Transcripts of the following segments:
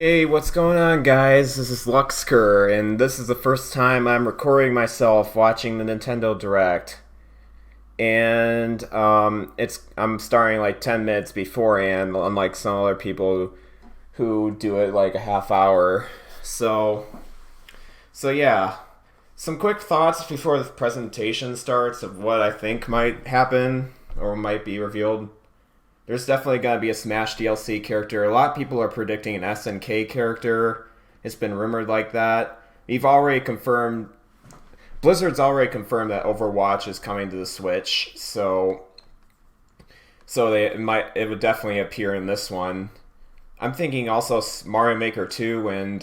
Hey, what's going on, guys? This is Luxker, and this is the first time I'm recording myself watching the Nintendo Direct. And I'm starting like 10 minutes beforehand, unlike some other people who do it like a half hour. So, so yeah, some quick thoughts before the presentation starts of what I think might happen or might be revealed. There's definitely going to be a Smash DLC character. A lot of people are predicting an SNK character. It's been rumored like that. We've already confirmed. Blizzard's already confirmed that Overwatch is coming to the Switch, it would definitely appear in this one. I'm thinking also Mario Maker 2 and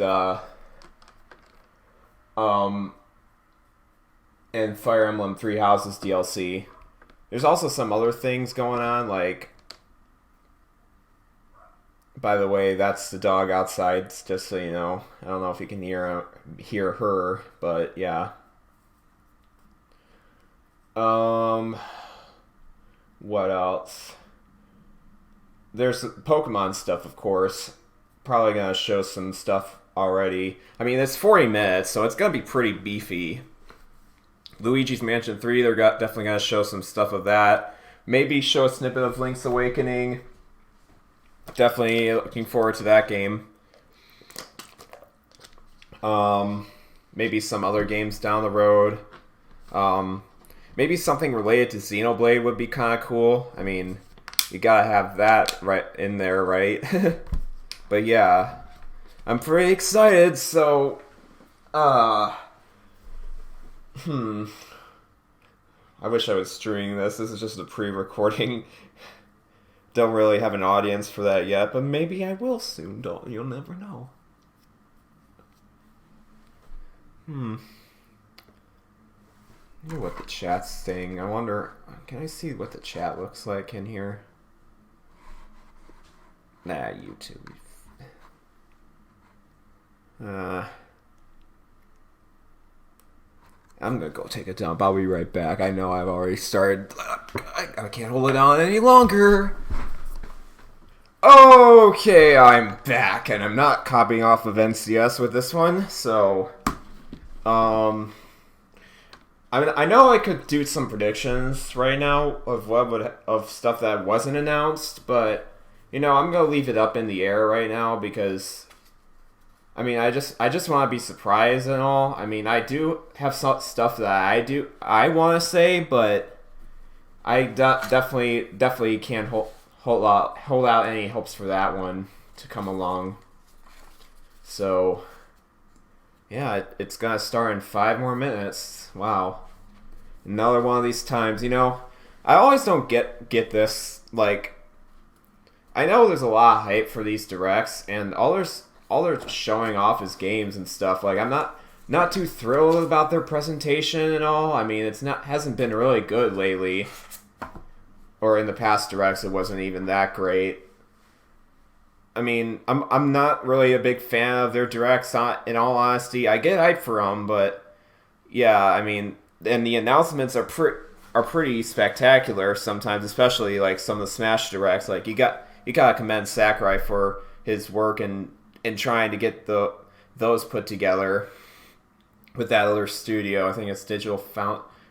Fire Emblem Three Houses DLC. There's also some other things going on, like, by the way, that's the dog outside, just so you know. I don't know if you can hear her, but yeah. Um, what else? There's Pokemon stuff, of course. Probably gonna show some stuff already. I mean, it's 40 minutes, so it's gonna be pretty beefy. Luigi's Mansion 3, definitely gonna show some stuff of that. Maybe show a snippet of Link's Awakening. Definitely looking forward to that game. Maybe some other games down the road. Maybe something related to Xenoblade would be kind of cool. I mean, you gotta have that right in there, right? But yeah, I'm pretty excited. So, I wish I was streaming this. This is just a pre-recording. Don't really have an audience for that yet, but maybe I will soon. You'll never know. I wonder what the chat's saying. I wonder, can I see what the chat looks like in here? Nah, YouTube. I'm gonna go take a dump. I'll be right back. I know I've already started. I can't hold it on any longer. Okay, I'm back, and I'm not copying off of NCS with this one, so, I mean, I know I could do some predictions right now of stuff that wasn't announced, but, you know, I'm gonna leave it up in the air right now because, I mean, I just want to be surprised and all. I mean, I do have some stuff that I want to say, but definitely can't hold out any hopes for that one to come along. So, yeah, it's gonna start in 5 more minutes. Wow, another one of these times. You know, I always don't get this. Like, I know there's a lot of hype for these directs, and all they're showing off is games and stuff. Like, I'm not too thrilled about their presentation and all. I mean, hasn't been really good lately. Or in the past directs, it wasn't even that great. I mean, I'm not really a big fan of their directs. In all honesty, I get hype for them, but yeah, I mean, and the announcements are pretty spectacular sometimes, especially like some of the Smash directs. Like, you gotta commend Sakurai for his work and trying to get those put together with that other studio. I think it's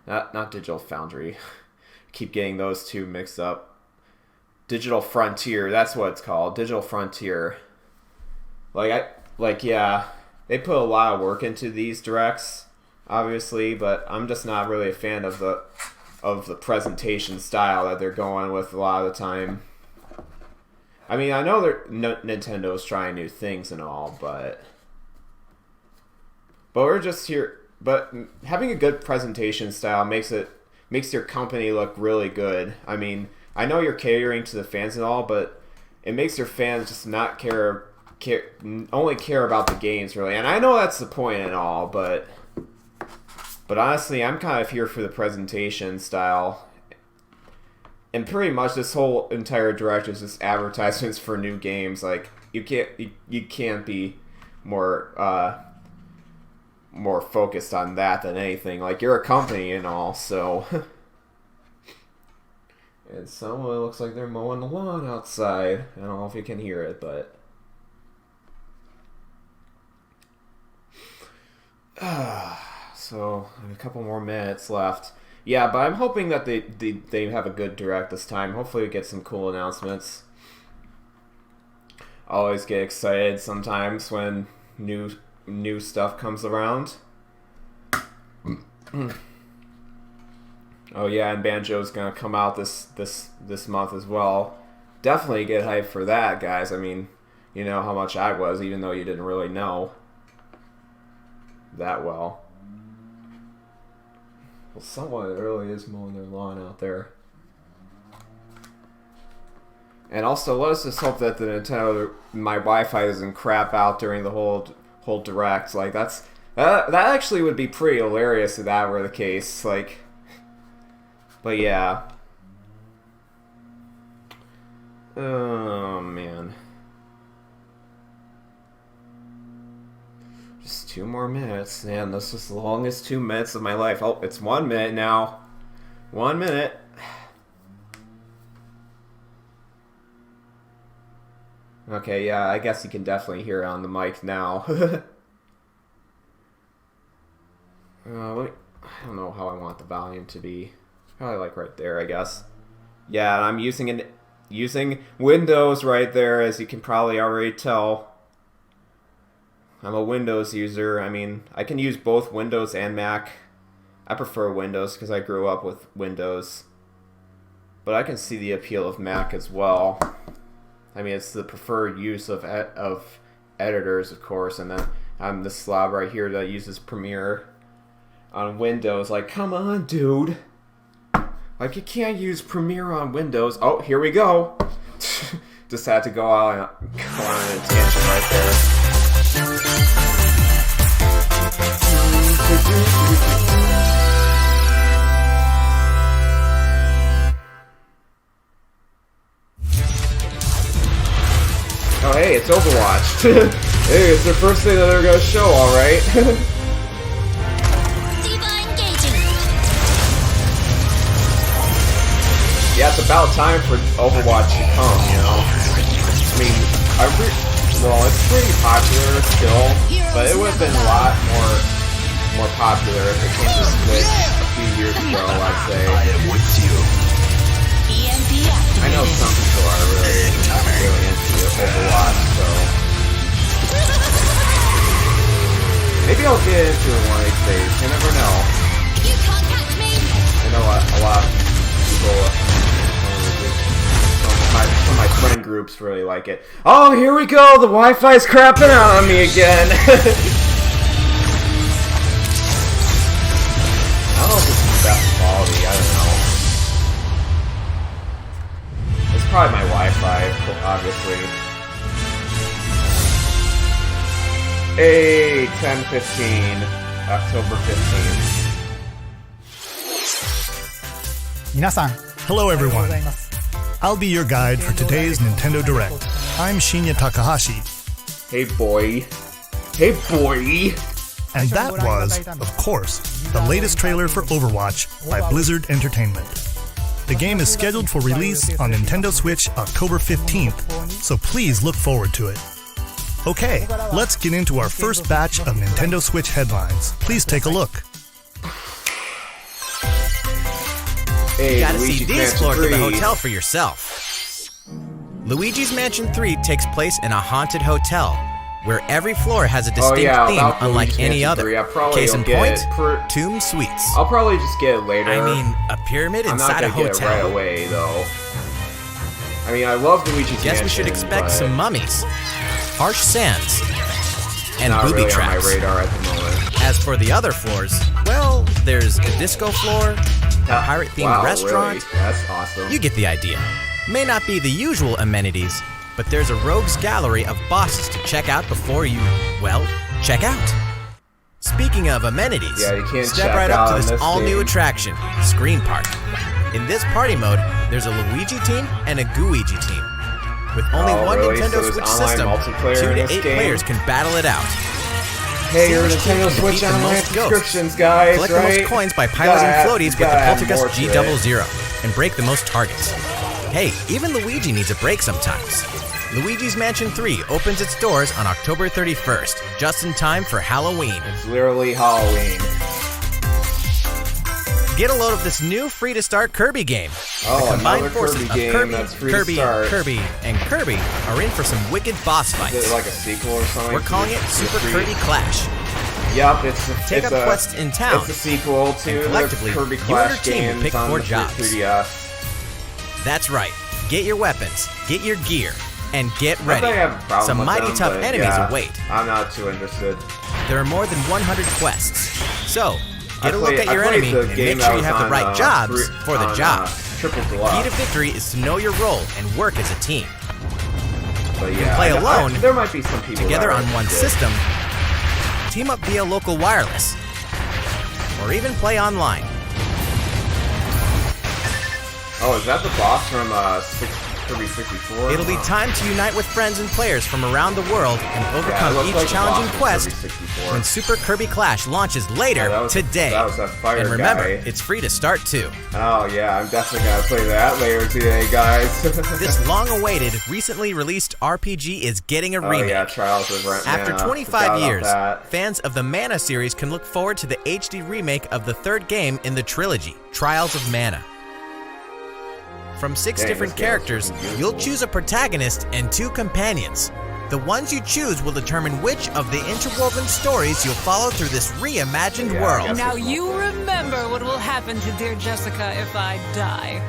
not Digital Foundry. Keep getting those two mixed up. Digital Frontier, that's what it's called. Digital Frontier. Yeah, they put a lot of work into these directs, obviously, but I'm just not really a fan of the presentation style that they're going with a lot of the time. I mean, I know Nintendo's trying new things and all, but we're just here. But having a good presentation style makes your company look really good. I mean, I know you're catering to the fans and all, but it makes your fans just not only care about the games, really. And I know that's the point and all, but honestly, I'm kind of here for the presentation style. And pretty much this whole entire direct is just advertisements for new games. Like, you can't be more focused on that than anything. Like, you're a company and all, so. And someone looks like they're mowing the lawn outside. I don't know if you can hear it, but So a couple more minutes left. Yeah, but I'm hoping that they have a good direct this time. Hopefully we get some cool announcements. I always get excited sometimes when new stuff comes around. Oh yeah, and Banjo's gonna come out this month as well. Definitely get hyped for that, guys. I mean, you know how much I was, even though you didn't really know that well. Well, someone really is mowing their lawn out there. And also, let us just hope that the my Wi-Fi doesn't crap out during the whole direct. Like that actually would be pretty hilarious if that were the case. Like, but yeah. Oh man. Just 2 more minutes. Man, this is the longest 2 minutes of my life. Oh, it's 1 minute now. 1 minute. Okay, yeah, I guess you can definitely hear it on the mic now. I don't know how I want the volume to be. Probably like right there, I guess. Yeah, I'm using Windows right there, as you can probably already tell. I'm a Windows user. I mean, I can use both Windows and Mac. I prefer Windows because I grew up with Windows. But I can see the appeal of Mac as well. I mean, it's the preferred use of editors, of course. And then I'm the slob right here that uses Premiere on Windows. Like, come on, dude. Like, you can't use Premiere on Windows. Oh, here we go. Just had to go on a tangent right there. Oh, hey, it's Overwatch. Hey, it's the first thing that they're gonna show, alright? Yeah, it's about time for Overwatch to come, you know? I mean, well, it's pretty popular still, but it would have been a lot more popular if it came to Switch a few years ago, I'd say. I know some people are really into Overwatch, so maybe I'll get into it one of these days. You never know. I know a lot of people, some of my friend groups really like it. Oh, here we go! The Wi-Fi's crapping out on me again! I don't know if this is the best quality, I don't know. It's probably my Wi-Fi, obviously. Hey, 10/15, October 15th. 皆さん Hello おはよう everyone. ございます I'll be your guide for today's Nintendo Direct. I'm Shinya Takahashi, Hey, boy. Hey, boy! and that was, of course, the latest trailer for Overwatch by Blizzard Entertainment. The game is scheduled for release on Nintendo Switch October 15th, so please look forward to it. Okay, let's get into our first batch of Nintendo Switch headlines. Please take a look. Hey, You gotta Luigi's see this Mansion floor to the 3. hotel for yourself. Luigi's Mansion 3 takes place in a haunted hotel, where every floor has a distinct theme about unlike Luigi's any Mansion other. 3, I probably Case will in get point, it Tomb Suites. I'll probably just get it later. I mean, a pyramid I'm not inside a gonna get it right hotel. away, though. I mean, I love Luigi's Mansion. Guess we should expect but some mummies, harsh sands, and not booby really traps. on my radar at the moment. As for the other floors, well, there's a disco floor, a pirate-themed Wow, restaurant. Really? That's awesome. You get the idea. May not be the usual amenities, but there's a rogues gallery of bosses to check out before you, well, check out. Speaking of amenities, Yeah, you can't step check right up out to in this this all-new game. attraction, Screen Park. In this party mode, there's a Luigi team and a Gooigi team. With only Oh, one really? Nintendo So there's Switch online system, multiplayer 2 in to this 8 game? players can battle it out. Hey, your See which team Nintendo can Switch defeat the Online most ghosts. subscriptions, guys, Collect right? the most coins by piloting floaties with the Gotta add more Poltergust to it. G00 and break the most targets. Hey, even Luigi needs a break sometimes. Luigi's Mansion 3 opens its doors on October 31st, just in time for Halloween. It's literally Halloween. Get a load of this new free-to-start Kirby game. Oh, The combined another forces Kirby of game Kirby, that's free Kirby, to start. Kirby, and Kirby are in for some wicked boss fights. Is it like a sequel or something? We're calling it Super Kirby Clash. Yep, Take up quests in town. It's a sequel to the collectively, Kirby you and your Clash team will games pick on 4 the jobs. 3DS. That's right. Get your weapons, get your gear, and get Not that I ready. have a problem Some with mighty them, tough but enemies yeah, await. I'm not too interested. There are more than 100 quests. So, I get a look played- at your I played enemy the and game make sure that you have was the right on, jobs for the job. Triple Key to Deluxe. victory is to know your role and work as a team. But yeah, play alone, there might be some people Together that on are one interested. system, team up via local wireless, or even play online. Oh, is that the boss from Kirby 64? It'll be time to unite with friends and players from around the world and Yeah, it overcome looks each like the challenging boss from quest Kirby 64. when Super Kirby Clash launches later Yeah, today. that was that fire and remember, guy. it's free to start too. Oh yeah, I'm definitely gonna play that later today, guys. This long-awaited, recently released RPG is getting a Oh remake. yeah, Trials of Mana. After Forgot 25 about years, that. fans of the Mana series can look forward to the HD remake of the third game in the trilogy, Trials of Mana. From 6 Dang, different this game characters, looks beautiful. you'll choose a protagonist and 2 companions. The ones you choose will determine which of the interwoven stories you'll follow through this reimagined Yeah, I world. guess. Now you remember what will happen to dear Jessica if I die.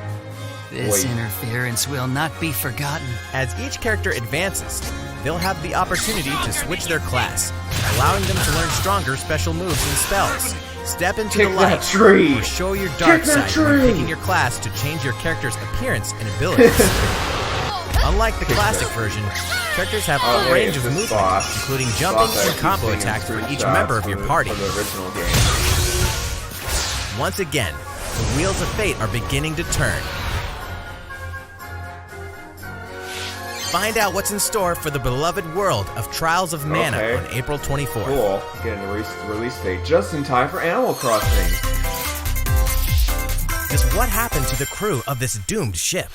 This Wait. interference will not be forgotten. As each character advances, they'll have the opportunity to switch their class, allowing them to learn stronger special moves and spells. Step into Kick the that light, tree! or show your dark Kick that side when tree! picking your class to change your character's appearance and abilities. Unlike the classic version, characters have full Oh, hey, range it's of this movement, boss. including Boss jumping that and keeps combo taking attacks for each screenshots member of your party. For the original game. Once again, the wheels of fate are beginning to turn. Find out what's in store for the beloved world of Trials of Mana Okay. on April 24th. Cool. Getting a release date just in time for Animal Crossing. Just what happened to the crew of this doomed ship?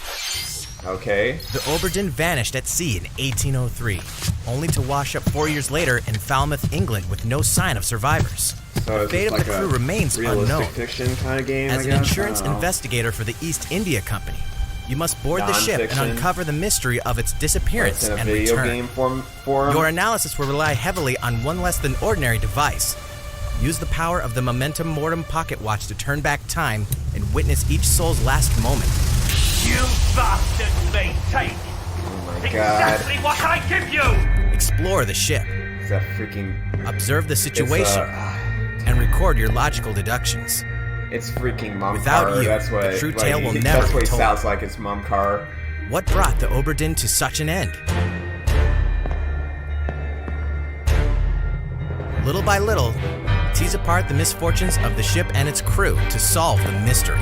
Okay. The Oberdin vanished at sea in 1803, only to wash up 4 years later in Falmouth, England with no sign of survivors. So The is fate this of like the a crew remains realistic unknown. fiction kind of game, As I an guess? insurance I don't know. investigator for the East India Company, you must board the ship and Non-fiction. uncover the mystery of its It's disappearance in a and video return. game form. Your analysis will rely heavily on one less than ordinary device. Use the power of the Momentum Mortem pocket watch to turn back time and witness each soul's last moment. You bastards may take Oh my god. exactly what I give you! Explore the ship, Is that freaking... observe the situation, It's, and record your logical deductions. it's freaking Mom Without Car. you, That's what, the true like, tale will never that's what be it told. sounds like. It's Mom Car. What brought the Oberdin to such an end? Little by little, tease apart the misfortunes of the ship and its crew to solve the mystery.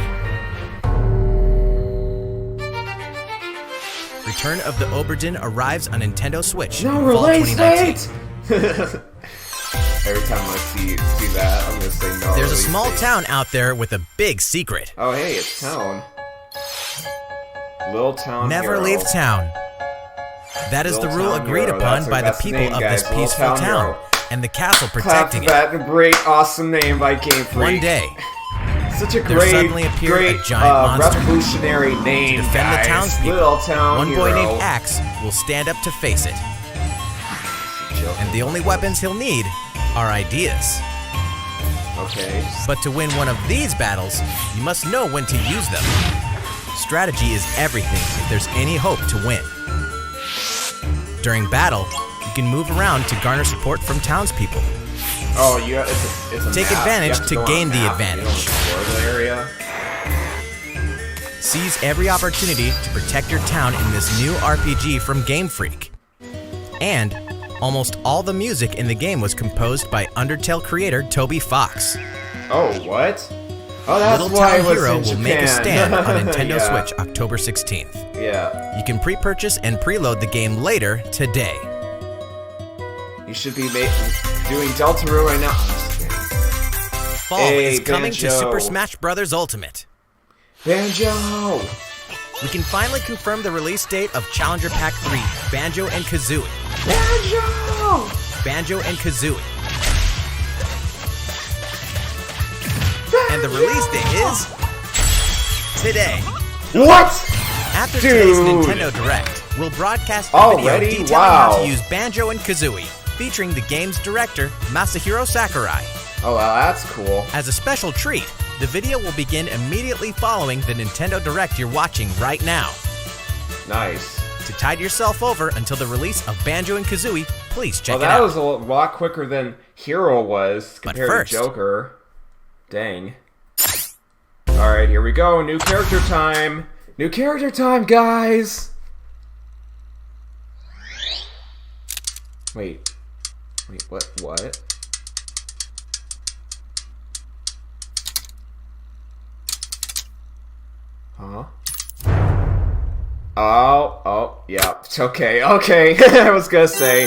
Return of the Oberdin arrives on Nintendo Switch in fall 2019. Every time I see that, I'm gonna say no. There's a release small date. town out there with a big secret. Oh hey, it's town. Little town. Never hero. leave town. That is the Little rule Town agreed Hero, upon by the that's the people name, of this guys, Little peaceful Town town Hero. and the castle Clap protecting for it. that great, awesome name by Game Freak. One day, Such a there great, suddenly appeared a great, giant monster. revolutionary name, To defend the guys. townspeople, Little Town one Hero. boy named Axe will stand up to face it. And the only weapons he'll need are ideas. Okay. But to win one of these battles, you must know when to use them. Strategy is everything if there's any hope to win. During battle, you can move around to garner support from townspeople. Oh, it's a Take map. advantage You have to go on gain a the map. advantage. You don't explore the area. Seize every opportunity to protect your town in this new RPG from Game Freak. And almost all the music in the game was composed by Undertale creator Toby Fox. Oh, what? Oh, that's Little why Town it was Hero in will make a Japan. stand on Nintendo Yeah. Switch October 16th. Yeah. You can pre-purchase and preload the game later today. You should be doing Deltarune right now. I'm just kidding. Fall Hey, is coming to Banjo. Super Smash Bros. Ultimate. Banjo! We can finally confirm the release date of Challenger Pack 3, Banjo and Kazooie. Banjo! Banjo and Kazooie. And the release date is today. What? After Dude. today's Nintendo Direct, we'll broadcast a Already? video detailing how Wow. to use Banjo and Kazooie, featuring the game's director, Masahiro Sakurai. Oh, well, that's cool. As a special treat, the video will begin immediately following the Nintendo Direct you're watching right now. Nice. To tide yourself over until the release of Banjo and Kazooie, please check Well, it that out. was a lot quicker than Hero was But compared first- to Joker. Dang. Alright, here we go. New character time. New character time, guys! Wait, what? Huh? Oh, yeah. Okay. I was gonna say.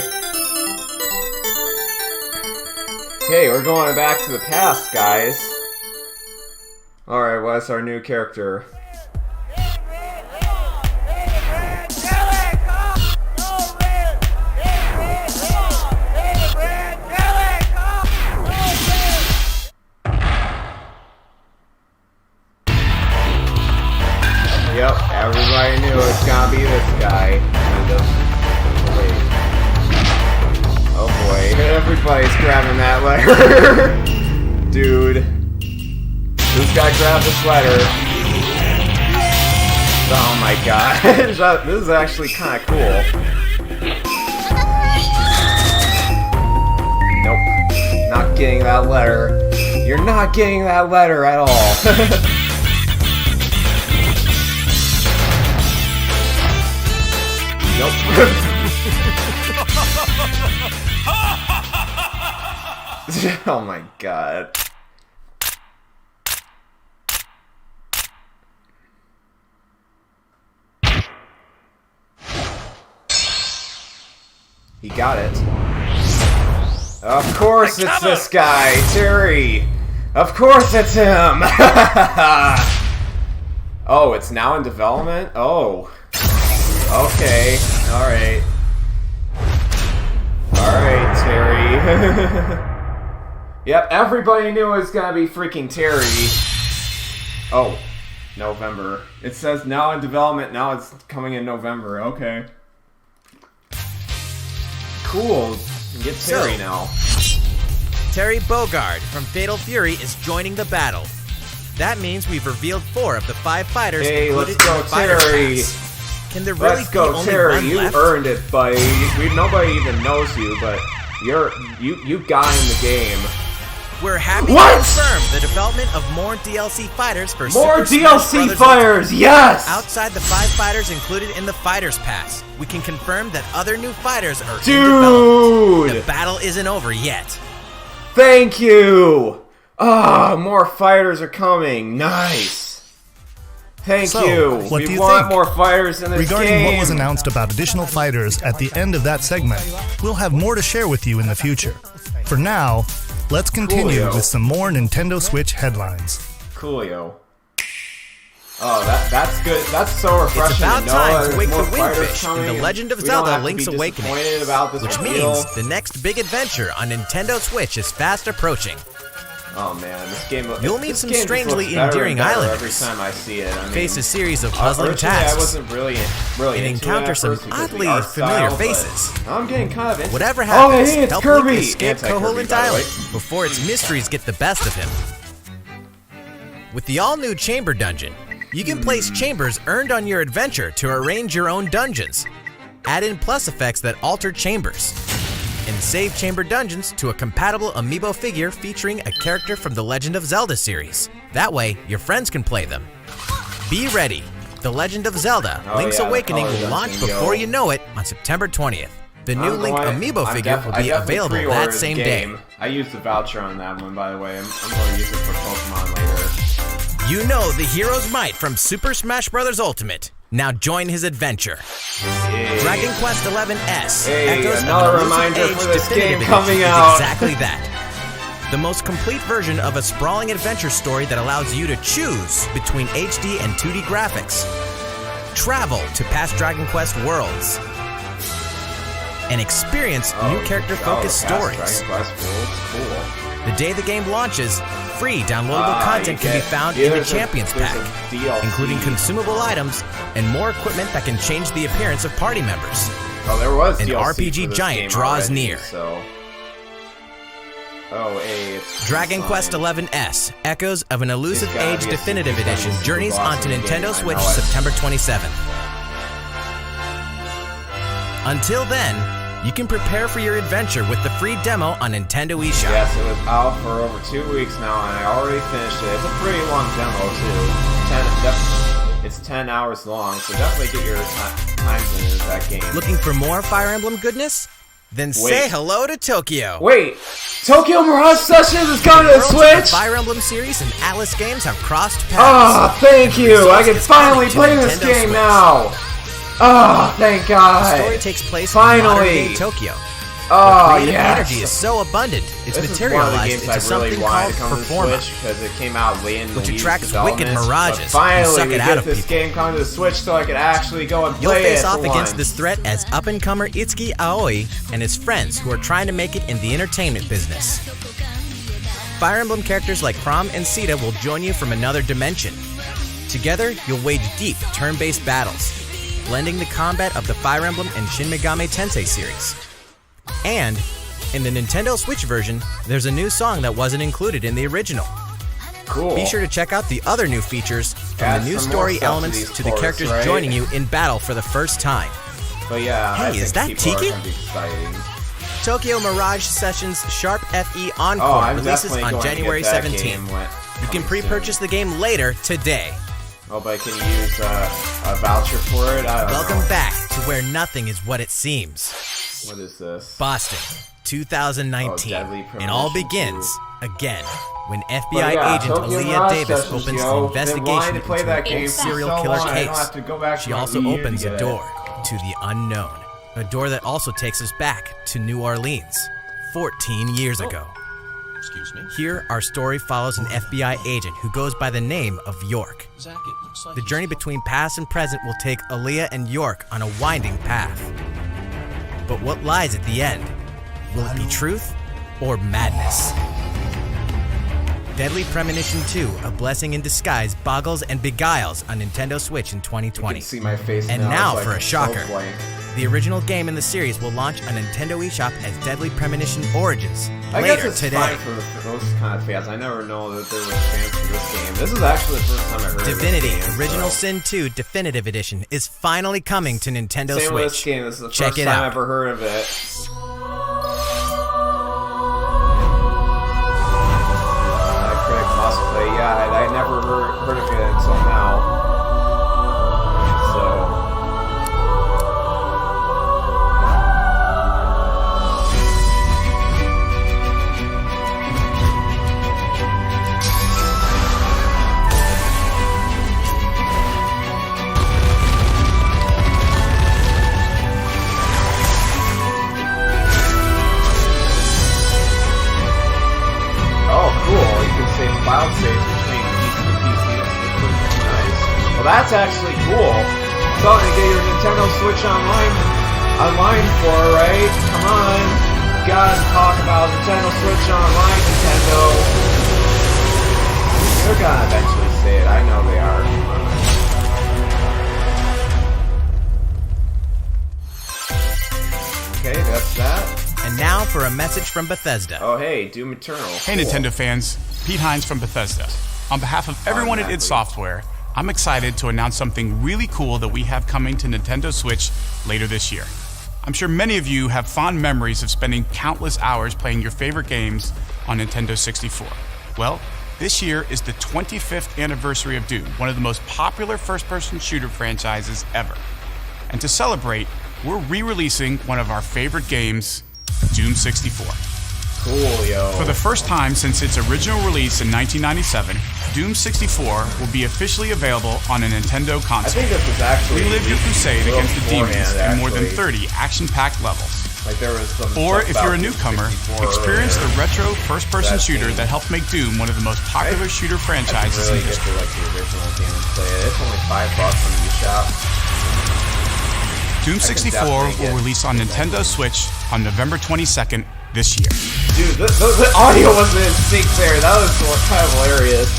Okay, we're going back to the past, guys. Alright, what's our new character? Yep, everybody knew it's gonna be this guy. Wait. Oh boy, everybody's grabbing that letter. Dude. Who's gotta grab this letter? Oh my god. This is actually kinda cool. Nope. Not getting that letter. You're not getting that letter at all. Nope. Oh my god. He got it. Of course it's this guy, Terry. Of course it's him. Oh, it's now in development? Oh. Okay, alright. Alright, Terry. Yep, everybody knew it was gonna be freaking Terry. Oh, November. It says now in development, now it's coming in November, okay. Cool, get Terry now. Terry Bogard from Fatal Fury is joining the battle. That means we've revealed 4 of the 5 fighters included let's go, in the Fighter Terry. Pass. Can there really Let's be go, only Terry. one You left? earned it, buddy. Nobody even knows you, but you got in the game. We're happy What? to confirm the development of more DLC fighters for More Super Smash DLC Bros. fighters, yes! Outside the 5 fighters included in the Fighters Pass, we can confirm that other new fighters are in development. The Dude! battle isn't over yet. Thank you! Ah, more fighters are coming. Nice. Thank So, you. what We do you want think? more fighters in this Regarding game. what was announced about additional fighters at the end of that segment, we'll have more to share with you in the future. For now, let's continue Coolio. with some more Nintendo Switch headlines. Coolio. Oh, that's good. That's so refreshing. It's about to know time there's to wake more the fighters Windfish coming, in The and Legend of we don't Zelda have to Link's be Awakening. disappointed about this Which reveal. means the next big adventure on Nintendo Switch is fast approaching. Oh man, this game. You'll this meet some game just strengthly looks better and endearing better islanders. every time I see it. I mean, Face a series of puzzling originally I tasks, wasn't really and into it encounter at some first because of the oddly art familiar style, but faces. now I'm getting kind of into Whatever Oh, happens, hey, it's help Kirby! Link escape Anti-Kirby, Koholint by the way. Island before its mysteries get the best of him. With the all-new Chamber Dungeon, you can place chambers earned on your adventure to arrange your own dungeons. Add in plus effects that alter chambers. And save chamber dungeons to a compatible amiibo figure featuring a character from the Legend of Zelda series. That way, your friends can play them. Be ready. The Legend of Zelda Oh, Link's yeah, the Awakening color will launch dungeon, before yo. you know it on September 20th. The new Link amiibo figure will be available that same day. I used the voucher on that one, by the way. I'm going to use it for Pokemon later. You know the hero's might from Super Smash Bros. Ultimate. Now join his adventure. Hey. Dragon Quest XI-S Hey, echoes another an elusive reminder age for this definitive game edition coming is out. exactly that. The most complete version of a sprawling adventure story that allows you to choose between HD and 2D graphics. Travel to past Dragon Quest worlds. And experience new character-focused stories. Dragon Quest World's cool. The day the game launches, free downloadable content can be found in the Champions Pack, including consumable items and more equipment that can change the appearance of party members. Oh, there was An DLC RPG for this giant game draws already, near. So. Oh, hey, it's Dragon Quest fine. XI, Echoes of an Elusive It's gotta Age be a Definitive super Edition, super journeys boss onto in the game, Nintendo I Switch know it. September 27th. Until then, you can prepare for your adventure with the free demo on Nintendo eShop. Yes, it was out for over 2 weeks now, and I already finished it. It's a pretty long demo, too. It's 10 hours long, so definitely get your times into that game. Looking for more Fire Emblem goodness? Then say hello to Tokyo. Wait, Tokyo Mirage Sessions is coming to the Worlds of the Switch? Fire Emblem series and Atlas games have crossed paths. Ah, thank you! I can It's finally coming to play this Nintendo game Switch. now! Ah, thank God! The story takes place Finally. in modern-day Tokyo. Oh, Creative yes! energy is so abundant, it's This is one of the materialized games into I something really wanted called to come to the Performa, Switch because it came out late in the which Wii's attracts wicked development, mirages but and finally suck we it get out of this people. game coming to the Switch so I can actually go and You'll play face it off for against once. this threat as up-and-comer Itsuki Aoi and his friends who are trying to make it in the entertainment business. Fire Emblem characters like Chrom and Sita will join you from another dimension. Together, you'll wage deep turn-based battles, blending the combat of the Fire Emblem and Shin Megami Tensei series. And, in the Nintendo Switch version, there's a new song that wasn't included in the original. Cool. Be sure to check out the other new features from Add the new some more story stuff to elements these to the cores, characters right? joining you in battle for the first time. But yeah, Hey, I is think that people Tiki? are gonna be exciting. Tokyo Mirage Sessions Sharp FE Encore Oh, I'm releases definitely on going January to get that 17th. game You can pre-purchase the game later today. Oh, but can you use a voucher for it? I don't Welcome know. back to where nothing is what it seems. What is this? Boston, 2019. Oh, Deadly It all Premonition begins again when But FBI yeah, agent Tokyo Aaliyah Mirage Davis Sessions, opens yo. an investigation Been wanting to play into that an game old for serial so killer long, I case. don't have to go back to She my also Wii U opens to a get it. door to the unknown, a door that also takes us back to New Orleans, 14 years ago. Excuse me. Here, our story follows an FBI agent who goes by the name of York. Zach, it looks like The journey between past and present will take Aaliyah and York on a winding path. But what lies at the end? Will it be truth or madness? Deadly Premonition 2, A Blessing in Disguise, boggles and beguiles on Nintendo Switch in You 2020. can see my face And now, now it's for like a shocker. so blank. The original game in the series will launch on Nintendo eShop as Deadly Premonition Origins I guess later it's today. fine for those kind of fans. I never know that there was fans for this game. This is actually the first time I heard Divinity of this game, Original so. Sin 2 Definitive Edition is finally coming to Nintendo Same with this Switch. game. This is the Check first it time out. I ever heard of it. Critic must play. Yeah, I never heard of it until now. So. Oh, cool. You can save cloud saves between PC and PC. That's pretty nice. Well, that's actually cool. Something to get your Nintendo Switch online for, right? Come on. You gotta talk about Nintendo Switch Online, Nintendo. They're gonna eventually say it. I know they are. Okay, that's that. And now for a message from Bethesda. Oh, hey, Doom Eternal. Hey Nintendo fans, Pete Hines from Bethesda. On behalf of everyone at id Software, I'm excited to announce something really cool that we have coming to Nintendo Switch later this year. I'm sure many of you have fond memories of spending countless hours playing your favorite games on Nintendo 64. Well, this year is the 25th anniversary of Doom, one of the most popular first-person shooter franchises ever. And to celebrate, we're re-releasing one of our favorite games, Doom 64. Cool, yo. For the first time since its original release in 1997, Doom 64 will be officially available on a Nintendo I console. think this is actually Relive your crusade real against the demons beforehand, in more than actually. 30 action-packed levels. Like there was some Or stuff if you're a about newcomer, 64 experience the earlier. retro first-person That shooter game. that helped make Doom one of the most popular shooter I franchises should really in get history. to like the original game and play it. It's only $5 on the eShop. Doom can 64 definitely will get release on it Nintendo Switch on November 22nd this year. Dude, the audio wasn't in sync there. That was kind of hilarious.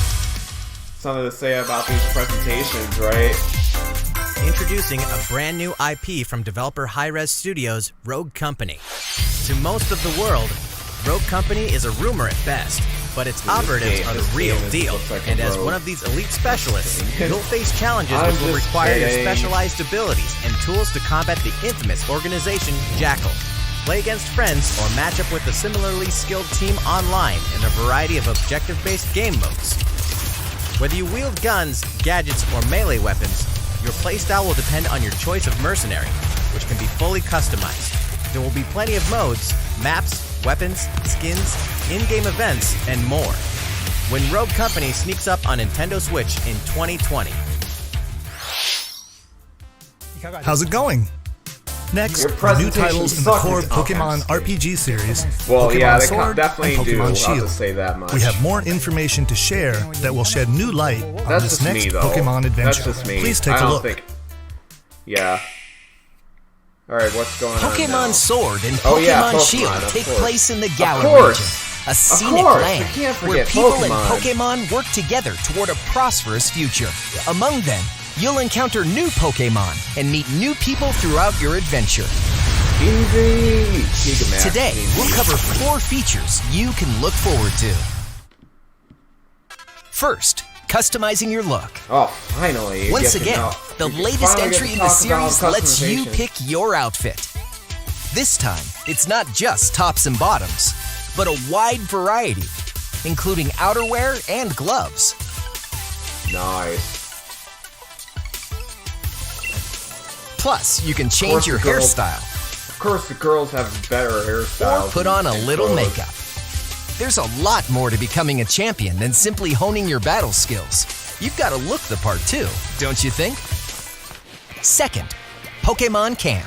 Something to say about these presentations, right? Introducing a brand new IP from developer Hi-Rez Studios, Rogue Company. To most of the world, Rogue Company is a rumor at best, but its operatives are the real deal. And as one of these elite specialists, you'll face challenges which will require your specialized abilities and tools to combat the infamous organization Jackal. Play against friends or match up with a similarly skilled team online in a variety of objective-based game modes. Whether you wield guns, gadgets, or melee weapons, your playstyle will depend on your choice of mercenary, which can be fully customized. There will be plenty of modes, maps, weapons, skins, in-game events, and more. When Rogue Company sneaks up on Nintendo Switch in 2020. How's it going? Next, the new titles in the core Pokemon RPG series, Well, Pokemon yeah, they Sword definitely and do. Pokemon I'll Shield. just say that much. We have more information to share that will shed new light on That's this just next me, though. Pokemon adventure. That's just me. Please take I a don't look. think... Yeah. Alright, what's going on now? Pokemon Sword and Pokemon, Oh, yeah, Pokemon, Shield of take course. place in the Galar course. region, a scenic course, we land can't where forget people and Pokemon. Pokemon work together toward a prosperous future. Among them, you'll encounter new Pokemon and meet new people throughout your adventure. Gigamax. Today, we'll cover 4 features you can look forward to. First, customizing your look. Oh, finally. you Once get to again, know. the You latest finally get entry to in the talk about series lets you customization. pick your outfit. This time, it's not just tops and bottoms, but a wide variety, including outerwear and gloves. Nice. Plus, you can Of change course your the girls- hairstyle Of course, the girls have better hairstyles. or put on a than little clothes. makeup. There's a lot more to becoming a champion than simply honing your battle skills. You've got to look the part too, don't you think? Second, Pokemon Camp.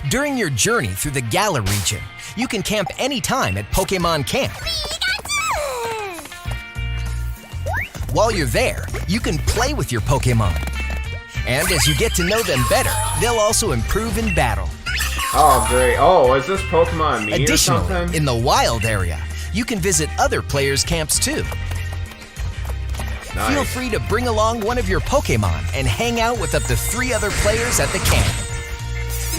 During your journey through the Galar region, you can camp anytime at Pokemon Camp. While you're there, you can play with your Pokemon. And as you get to know them better, they'll also improve in battle. Oh, great. Oh, is this Pokemon Me or Additionally, something? in the wild area, you can visit other players' camps too. Nice. Feel free to bring along one of your Pokemon and hang out with up to 3 other players at the camp.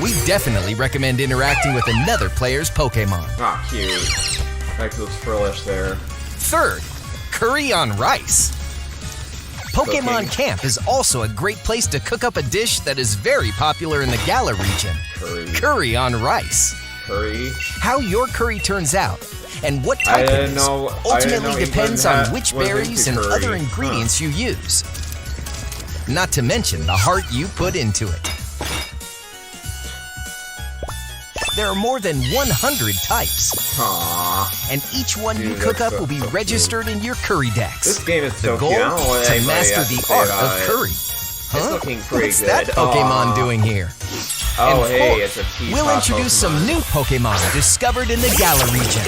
We definitely recommend interacting with another player's Pokemon. Ah, cute. Like those frillish there. Third, curry on rice. Pokemon Cooking. Camp is also a great place to cook up a dish that is very popular in the Galar region. Curry on rice. Curry. How your curry turns out and what I type it didn't is know- I didn't ultimately know depends England on which was berries and into curry. other ingredients you use. Not to mention the heart you put into it. There are more than 100 types. Aww. And each one you Dude, cook that's up will be so cute. registered in your curry decks. This game is The so goal cute. I don't know what to anybody master has to the say art about of it. curry. It's looking pretty What's good. that Pokemon Aw. doing here? Oh, And hey, fourth, it's a teapot we'll introduce Pokemon. some new Pokemon discovered in the Galar region.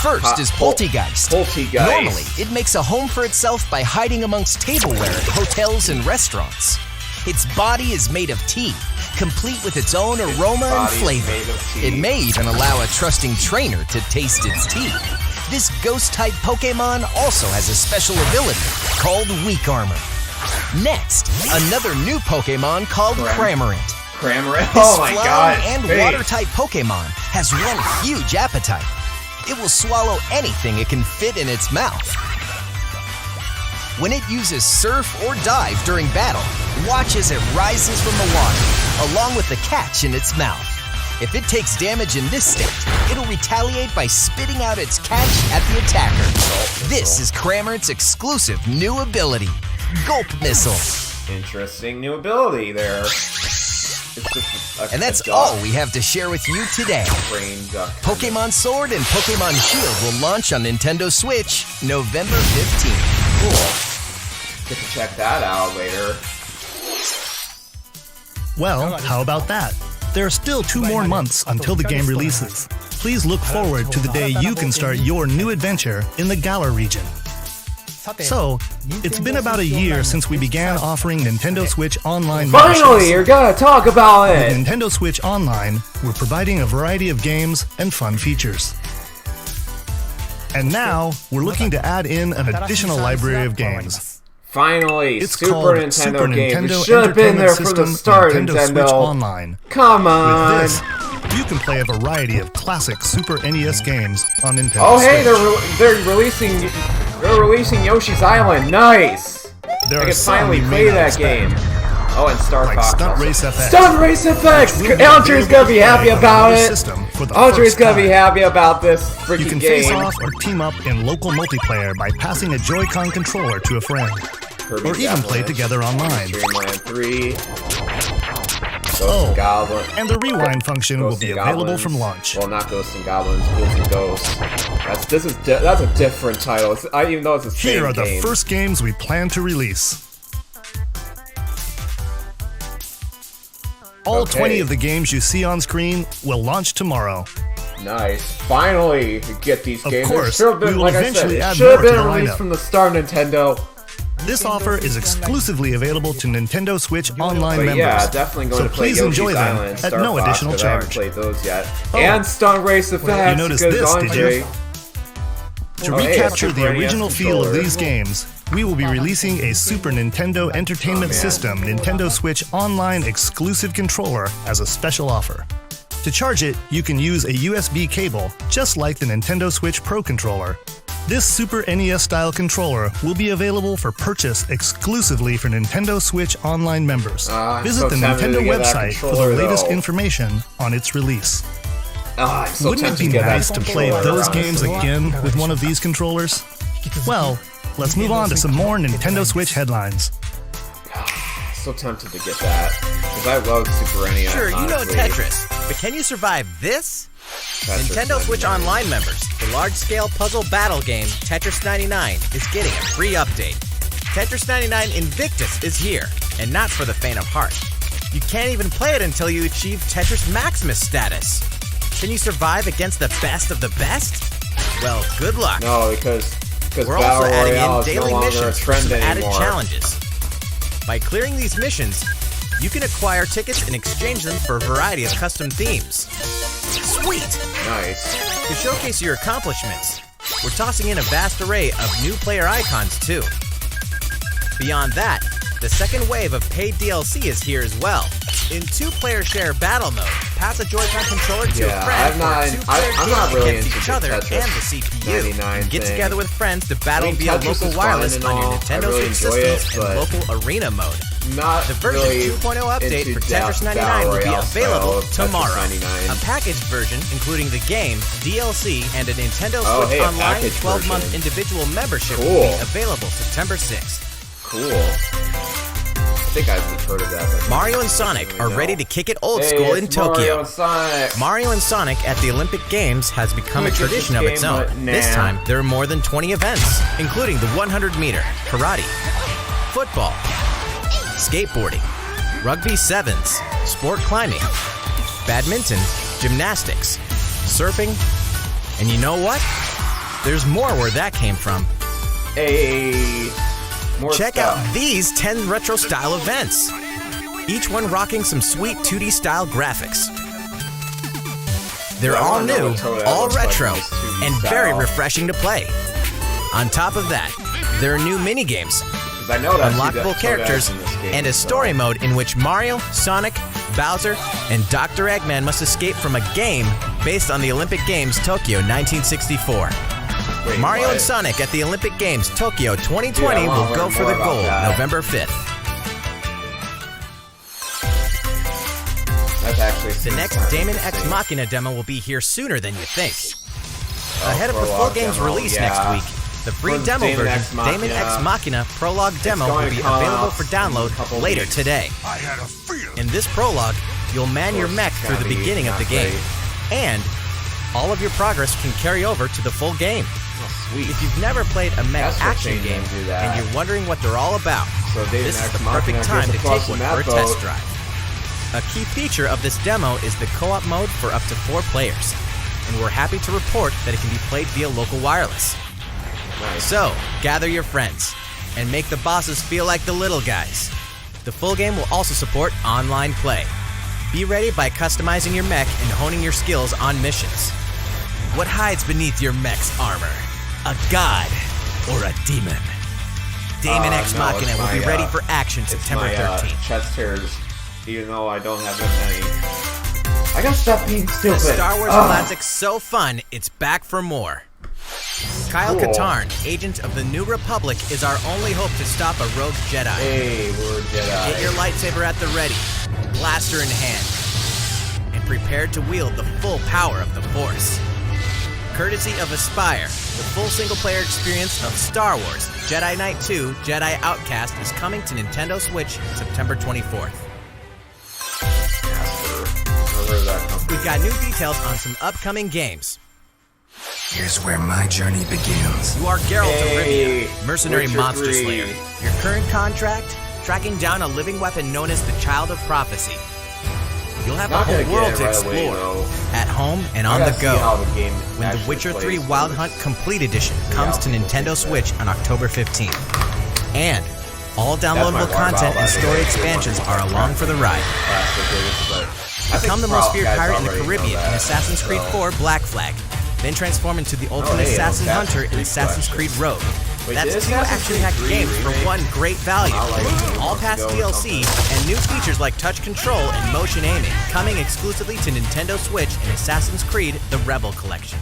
First is Poltegeist. Poltegeist. Normally, it makes a home for itself by hiding amongst tableware at hotels and restaurants. Its body is made of tea, complete with its own aroma and body is flavor. made of tea. It may even allow a trusting trainer to taste its tea. This ghost-type Pokemon also has a special ability called Weak Armor. Next, another new Pokemon called Cramorant. Cramorant? This Oh my flying god. and Hey. water-type Pokemon has one huge appetite. It will swallow anything it can fit in its mouth. When it uses Surf or Dive during battle, watch as it rises from the water, along with the catch in its mouth. If it takes damage in this state, it'll retaliate by spitting out its catch at the attacker. This is Cramorant's exclusive new ability, Gulp Missile. Interesting new ability there. It's just a, And that's a duck. all we have to share with you today. Brain duck. Pokemon Sword and Pokemon Shield will launch on Nintendo Switch November 15th. Cool. Get to check that out later. Well, how about that? There are still 2 more months until the game releases. Please look forward to the day you can start your new adventure in the Galar region. So, it's been about a year since we began offering Nintendo Switch Online memberships. Finally, you're gonna talk about With it! Nintendo Switch Online, we're providing a variety of games and fun features. And now, we're looking to add in an additional library of games. Finally, It's Super called Nintendo Super game. Nintendo It should have been there Entertainment from the System start, Nintendo Nintendo. Switch Online. Come on. With this, you can play a variety of classic Super NES games on Nintendo Oh, Switch. hey, they're releasing Yoshi's Island. Nice. There I are can some finally you may play not that expect, game. Oh, and Star like Fox. Stunt also. Race FX. Stunt Race FX. Which will be Andrew's gonna be available happy on about another it. system for the Andrew's first gonna be time. happy about this freaking You can game. face off or team up in local multiplayer by passing a Joy-Con controller to a friend, Kirby's or even play Avalanche, together online. Dreamland 3. Ghosts Oh, and Goblins. and the rewind function will Ghosts be and available Goblins. from launch. Well, not Ghosts and Goblins, Ghouls and Ghosts. That's a different title. I even though it's the same Here are the game. first games we plan to release. All Okay. 20 of the games you see on screen will launch tomorrow. Nice. Finally, we get these Of games. course, It should have been, we will like I said, eventually it add should have more to been the released lineup. from the start, Nintendo. This offer is exclusively available to Nintendo Switch Online But members. yeah, definitely going so to play please Yoshi's enjoy them Island and at Star no Fox, additional 'cause I haven't charge. played those yet. Oh. And Stunt Race Effects. You noticed because this, did you? Andre... To Oh, hey, recapture it's the Super original NES feel of controller. these games, we will be releasing a Super Nintendo Entertainment System Nintendo Switch Online exclusive controller as a special offer. To charge it, you can use a USB cable, just like the Nintendo Switch Pro controller. This Super NES-style controller will be available for purchase exclusively for Nintendo Switch Online members. I'm Visit so the tempted Nintendo to get that website for the controller, latest though. information on its release. I'm so Wouldn't it tempted be to get that nice to play controller, those games honestly. again with one of these controllers? Well, let's move on to some more Nintendo Switch headlines. So tempted to get that because I love Super NES. Sure, you know honestly. Tetris, but can you survive this? Tetris Nintendo Switch 99. Online members, the large-scale puzzle battle game Tetris 99 is getting a free update. Tetris 99 Invictus is here, and not for the faint of heart. You can't even play it until you achieve Tetris Maximus status. Can you survive against the best of the best? Well, good luck. No, because We're Battle also adding Royale in is no daily longer a missions for trend some added anymore. challenges. By clearing these missions, you can acquire tickets and exchange them for a variety of custom themes. Sweet! Nice. To showcase your accomplishments, we're tossing in a vast array of new player icons too. Beyond that, the second wave of paid DLC is here as well. In two-player share battle mode, pass a Joy-Con controller to Yeah, a friend for a two-player I'm game not really against into each the other Tetris and the CPU. 99 Get thing. together with friends to battle I mean, via Tetris local is fun wireless and on your all. I Nintendo really Switch enjoy systems it, and but local arena mode. Not The version really 2.0 update into for Tetris 99 Battle will be Royale available style of Tetris tomorrow. 99. A package version including the game, DLC, and a Nintendo Oh, Switch hey, a Online package 12-month version. individual membership Cool. will be available September 6th. Cool. I think I've heard of that. But Mario and Sonic are ready to kick it old Hey, school in it's Mario Tokyo. and Sonic. Mario and Sonic at the Olympic Games has become a Which is tradition this of its game, own. but nah. This time, there are more than 20 events, including the 100-meter, karate, football, skateboarding, rugby sevens, sport climbing, badminton, gymnastics, surfing, and you know what? There's more where that came from. More Check stuff. out these 10 retro-style events, each one rocking some sweet 2D-style graphics. They're I all wanna know new, what Toad all looks like retro, in this 2D and style. very refreshing to play. On top of that, there are new minigames, 'Cause I know that unlockable Toad characters, in this game, and a so- story mode in which Mario, Sonic, Bowser, and Dr. Eggman must escape from a game based on the Olympic Games Tokyo 1964. Wait, Mario what? and Sonic at the Olympic Games Tokyo 2020 Yeah, I wanna will go learn for more the about gold that. November 5th. That's actually The next Damon X Machina demo will be here sooner than you think. Ahead of the full prologue game's demo, release yeah. next week, the free For demo Damon version, X Machina, Damon X Machina Prologue Demo, going will to be come available out for in a download couple later weeks. today. I had a feeling. In this prologue, you'll man your mech through the gonna be beginning of not the game, great. and all of your progress can carry over to the full game. Sweet. If you've never played a mech That's what action changed game them to do that. and you're wondering what they're all about, So Damon this is X the Machina perfect time gets to a plus take one in that for a test boat. drive. A key feature of this demo is the co-op mode for up to 4 players, and we're happy to report that it can be played via local wireless. Nice. So, gather your friends, and make the bosses feel like the little guys. The full game will also support online play. Be ready by customizing your mech and honing your skills on missions. What hides beneath your mech's armor? a god, or a demon? Damon X No, Machina it's will be my, ready for action it's September my, 13th. chest hairs, even though I don't have that many. I gotta stop being stupid. The Star Wars classic So Fun, it's back for more. Kyle Cool. Katarn, agent of the New Republic, is our only hope to stop a rogue Jedi. Hey, we're Jedi. Get your lightsaber at the ready, blaster in hand, and prepare to wield the full power of the Force. Courtesy of Aspire, the full single-player experience of Star Wars Jedi Knight 2 Jedi Outcast is coming to Nintendo Switch September 24th. We've got new details on some upcoming games. Here's where my journey begins. You are Geralt of Hey, Rivia, mercenary Witcher monster 3. slayer. Your current contract? Tracking down a living weapon known as the Child of Prophecy. You'll have a Not whole gonna world get to it right away, explore, though. at home and I on gotta the see how go. the game When The actually Witcher 3 plays. Wild Hunt Complete Edition comes to Nintendo Switch on October 15th. And all downloadable water content bottle, and by the story way. expansions are along for the ride. Become the most feared pirate in the Caribbean in Assassin's Creed 4 Black Flag. Then transform into the ultimate hey, assassin Assassin's hunter in Creed Assassin's Creed Rogue. Wait, That's did 2 Assassin's action-packed Creed games for remake? one great value. All past ago or DLC and new features like touch control and motion aiming, coming exclusively to Nintendo Switch in Assassin's Creed The Rebel Collection.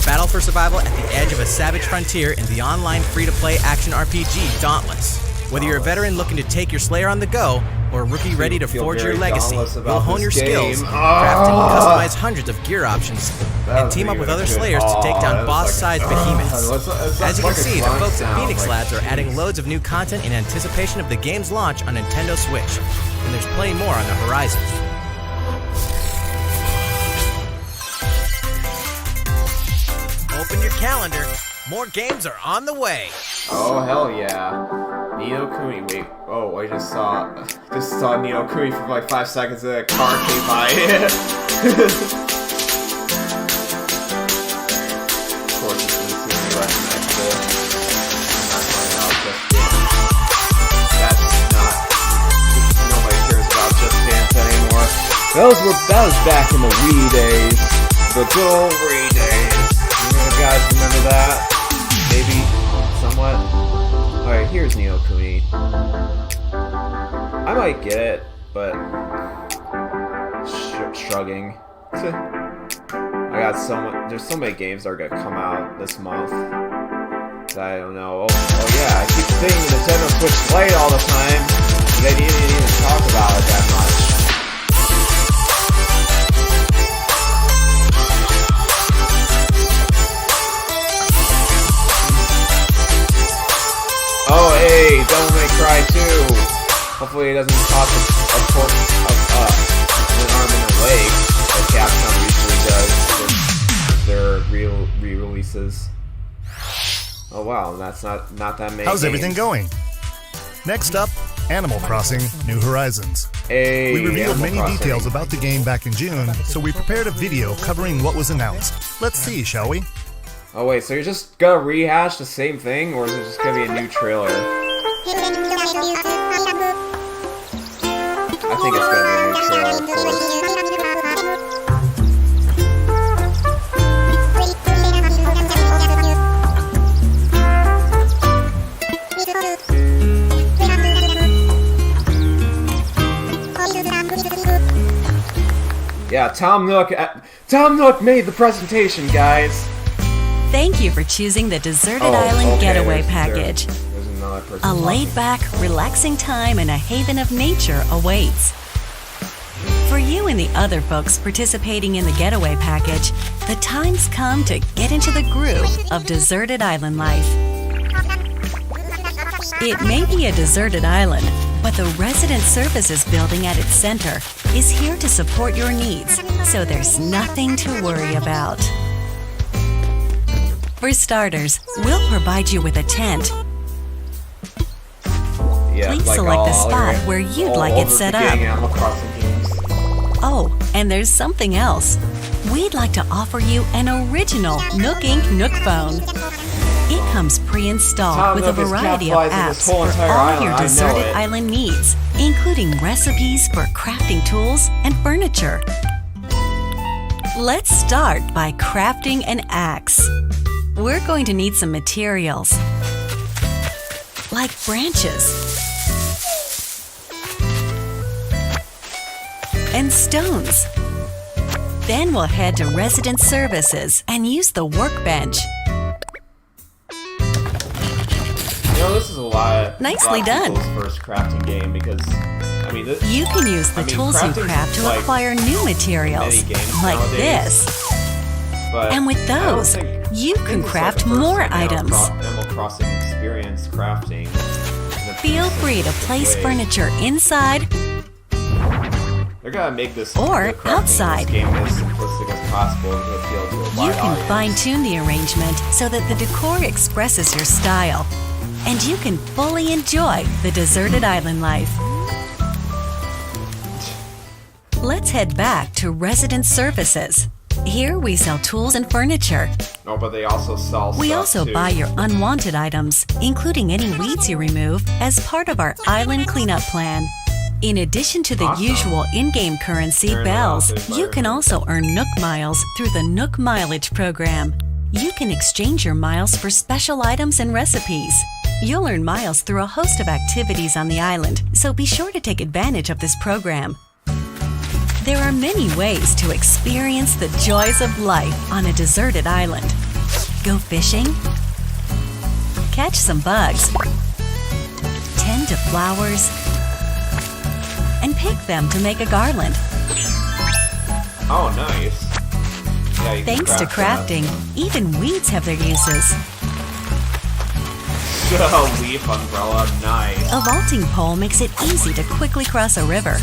Battle for survival at the edge of a savage frontier in the online free-to-play action RPG Dauntless. Whether you're a veteran looking to take your Slayer on the go, or a rookie ready to feel forge your very legacy, dauntless you'll about hone your this game. skills, craft and customize hundreds of gear options, and was team up really with other good. Slayers to take That down was boss-sized like- behemoths. It's As you can like a see, the grunt folks at sound, Phoenix like, Labs are adding jeez. loads of new content in anticipation of the game's launch on Nintendo Switch, and there's plenty more on the horizon. Open your calendar. More games are on the way. Oh hell yeah. Nino Kuni, wait, oh I just saw Nino Kuni for like 5 seconds and a car came by. Of course it's instantly recognizable. I'm not talking about Just Dance. That's not, nobody cares about Just Dance anymore. That was back in the Wii days. The good old Wii days. You guys remember that? Maybe, somewhat. Alright, here's Neo Kuni. I might get it, but shrugging. There's so many games that are gonna come out this month that I don't know. Oh yeah, I keep saying Nintendo Switch Lite all the time, but they didn't even talk about it that much. Oh hey, Devil May Cry 2! Hopefully it doesn't cost an arm and a leg, like Capcom usually does with their re-releases. Oh wow, that's not that many How's games. everything going? Next up, Animal Crossing New Horizons. Hey, We revealed Animal many Crossing. details about the game back in June, so we prepared a video covering what was announced. Let's see, shall we? Oh wait, so you're just gonna rehash the same thing, or is it just gonna be a new trailer? I think it's gonna be a new trailer, of course. Yeah, Tom Nook made the presentation, guys. Thank you for choosing the Deserted Oh, Island okay, Getaway there's Package. There's another person A talking. laid-back, relaxing time and a haven of nature awaits. For you and the other folks participating in the Getaway Package, the time's come to get into the groove of deserted island life. It may be a deserted island, but the Resident Services building at its center is here to support your needs, so there's nothing to worry about. For starters, we'll provide you with a tent. Yeah, Please like select the all spot other- where you'd all like it over set the beginning up. Animal Crossing games. Oh, and there's something else. We'd like to offer you an original Nook Inc. Nook phone. It comes pre-installed Tom with a Nook is variety of capitalizing this apps whole for entire all island, your I know deserted it. island needs, including recipes for crafting tools and furniture. Let's start by crafting an axe. we're going to need some materials, like branches and stones. Then we'll head to resident services and use the workbench. You know, this is a lot. Nicely done. People's first crafting game because, I mean, You can use the tools you craft to acquire new materials, like this. But And with I don't those, think- you I think can it's craft like the first more time items. Animal Crossing experience crafting. Feel free to place furniture inside They're gonna make this or the crafting in outside. this game as simplistic as possible and to appeal to a You wide can audience. fine-tune the arrangement so that the decor expresses your style, and you can fully enjoy the deserted island life. Let's head back to resident services. Here we sell tools and furniture. No, but they also sell We stuff also too. buy your unwanted items, including any weeds you remove, as part of our island cleanup plan. In addition to the Awesome. usual in-game currency, Turn bells, off the you can also earn Nook Miles through the Nook Mileage program. You can exchange your miles for special items and recipes. You'll earn miles through a host of activities on the island, so be sure to take advantage of this program. There are many ways to experience the joys of life on a deserted island. Go fishing, catch some bugs, tend to flowers, and pick them to make a garland. Oh, nice. Yeah, you can Thanks to craft crafting, even weeds have their uses. that. Leaf umbrella, nice. A vaulting pole makes it easy to quickly cross a river.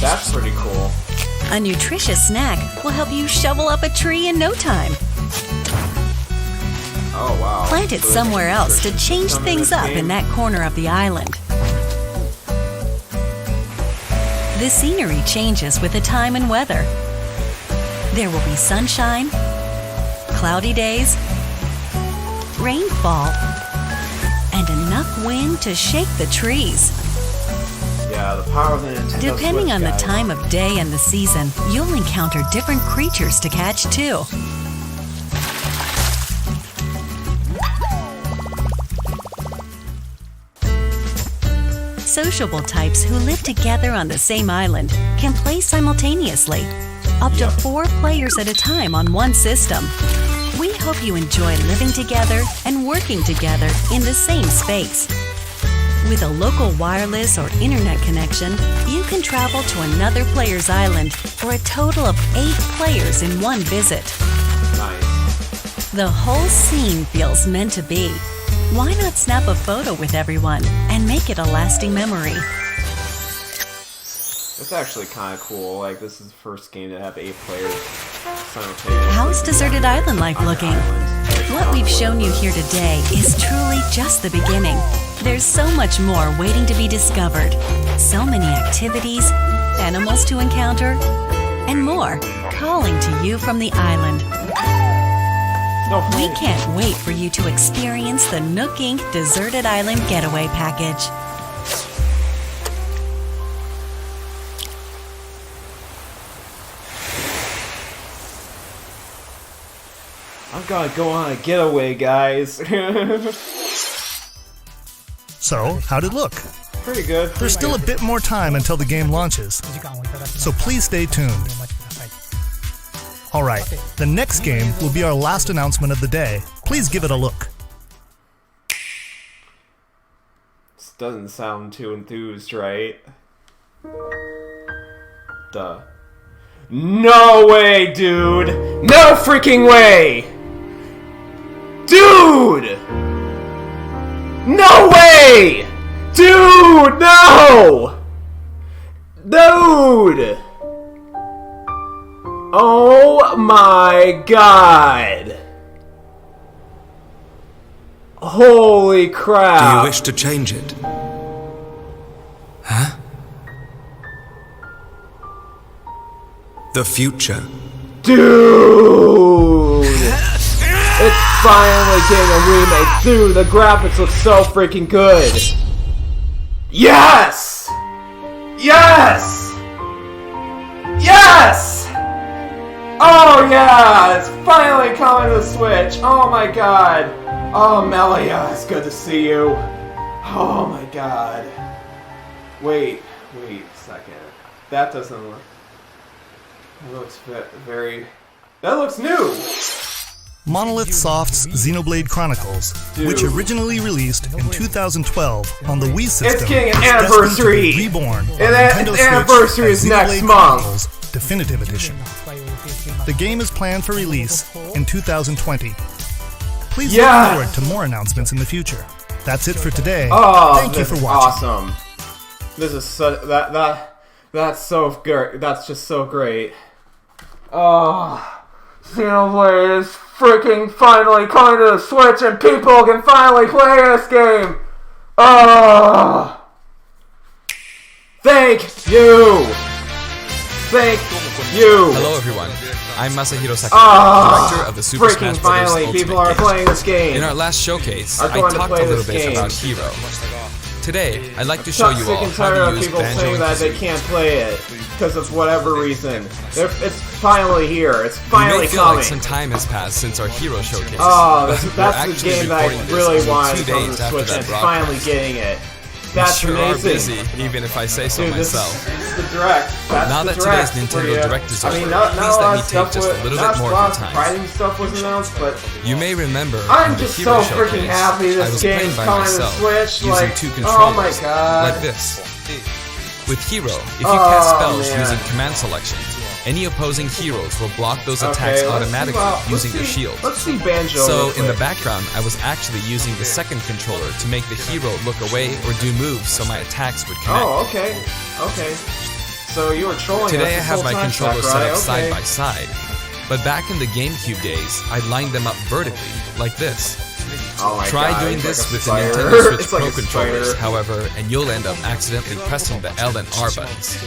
That's pretty cool. A nutritious snack will help you shovel up a tree in no time. Oh, wow. Plant it So there's somewhere a else to nutrition change system things this up game? in that corner of the island. The scenery changes with the time and weather. There will be sunshine, cloudy days, rainfall, and enough wind to shake the trees. Yeah, the power of the Nintendo Depending Switch, on the guys. time of day and the season, you'll encounter different creatures to catch too. Sociable types who live together on the same island can play simultaneously, up to 4 players at a time on one system. We hope you enjoy living together and working together in the same space. With a local wireless or internet connection, you can travel to another player's island for a total of 8 players in one visit. Nice. The whole scene feels meant to be. Why not snap a photo with everyone and make it a lasting memory? It's actually kind of cool. Like, this is the first game to have 8 players simultaneously. How's Deserted Island life looking? What we've shown you here today is truly just the beginning. There's so much more waiting to be discovered. So many activities, animals to encounter, and more calling to you from the island. We can't wait for you to experience the Nook Inc. Deserted Island Getaway Package. I'm gonna go on a getaway, guys. So, how'd it look? Pretty good. There's still a bit more time until the game launches, so please stay tuned. Alright, the next game will be our last announcement of the day. Please give it a look. This doesn't sound too enthused, right? Duh. No way, dude! No freaking way! Dude! No way! Dude, no! Dude! Oh my god! Holy crap! Do you wish to change it? Huh? The future. Dude! It's finally getting a remake. Dude, the graphics look so freaking good. Yes! Yes! Yes! Oh yeah, it's finally coming to the Switch. Oh my god. Oh Melia, it's good to see you. Oh my god. Wait a second. That doesn't look... That looks very... That looks new! Monolith Soft's Xenoblade Chronicles, which originally released in 2012 on the Wii system, it's getting an is anniversary! destined to be reborn And on that Nintendo anniversary Switch is as next Xenoblade month! Chronicles Definitive Edition. The game is planned for release in 2020. Please look forward to more announcements in the future. That's it for today. Oh, thank you for watching. Awesome. This is so that's so great. That's just so great. Oh, Xenoblade is freaking finally coming to the Switch, and people can finally play this game. Oh, thank you. Thank you. Hello, everyone. I'm Masahiro Sakurai, director of the Super Smash Bros. Finally, Ultimate people are playing this game. In our last showcase, I talked a little bit about Hero. Today, I'd like to show you all how to use people Banjo saying and that they can't play it because of whatever reason. It's finally here. It's finally coming. You may feel coming. like some time has passed since our Hero showcase. Oh, that's the game that I really wanted from the Switch, and finally getting it. That's sure amazing. are busy, even if I say so myself. This is the Direct. Now that today's Nintendo Direct is over, please let me take just a little bit more of your time. Stuff was announced, but you may remember I'm on the just Hero so freaking showcase, happy I this was game's playing by coming to myself, Switch. using Like, two controllers, oh my god, like this. With Hero, if you cast spells using command selection, any opposing heroes will block those attacks automatically using their shield. Let's see Banjo. So in the background, I was actually using the second controller to make the hero look away or do moves so my attacks would connect. Oh, okay. So you were trolling us Today I this have whole my time, controllers Sakurai. set up side by side, but back in the GameCube days, I lined them up vertically, like this. Oh my Try god, doing it's this like with the spider. Nintendo Switch It's Pro like a controllers, spider. however, and you'll end up accidentally pressing the L and R buttons.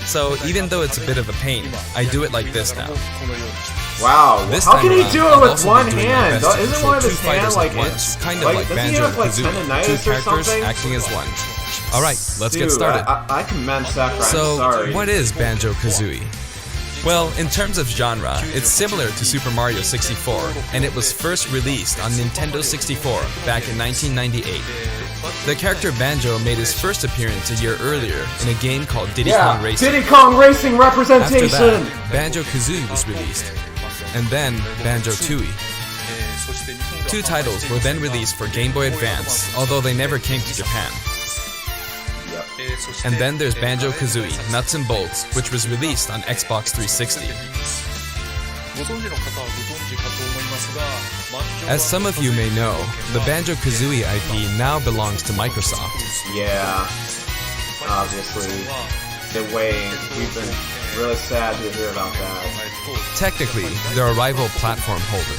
So even though it's a bit of a pain, I do it like this now. Wow, This how time can he around, do I'll it with also one be doing my hand? best to Isn't control one of two his fighters hands at like once, kind of like doesn't he Banjo have, like, Kazooie, tendinitis two or characters something? acting as one. Alright, let's get Dude, started. I commend Sakurai, I'm So, sorry. what is Banjo Kazooie? Well, in terms of genre, it's similar to Super Mario 64, and it was first released on Nintendo 64 back in 1998. The character Banjo made his first appearance a year earlier in a game called Diddy Kong Racing. Diddy Kong Racing representation! After that, Banjo Kazooie was released, and then Banjo Tooie. Two titles were then released for Game Boy Advance, although they never came to Japan. And then there's Banjo Kazooie Nuts and Bolts, which was released on Xbox 360. As some of you may know, the Banjo Kazooie IP now belongs to Microsoft. Yeah, obviously. The way we've been really sad to hear about that. Technically, they're a rival platform holder.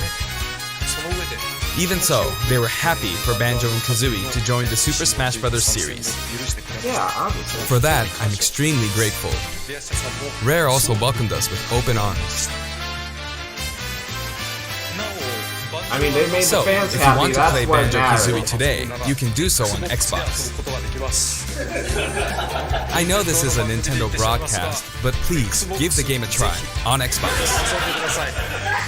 Even so, they were happy for Banjo and Kazooie to join the Super Smash Bros. Series. Yeah, obviously. For that, I'm extremely grateful. Rare also welcomed us with open arms. I mean, they made So, the fans if happy. you want to That's play what Banjo matters. Kazooie today, you can do so on Xbox. I know this is a Nintendo broadcast, but please give the game a try on Xbox.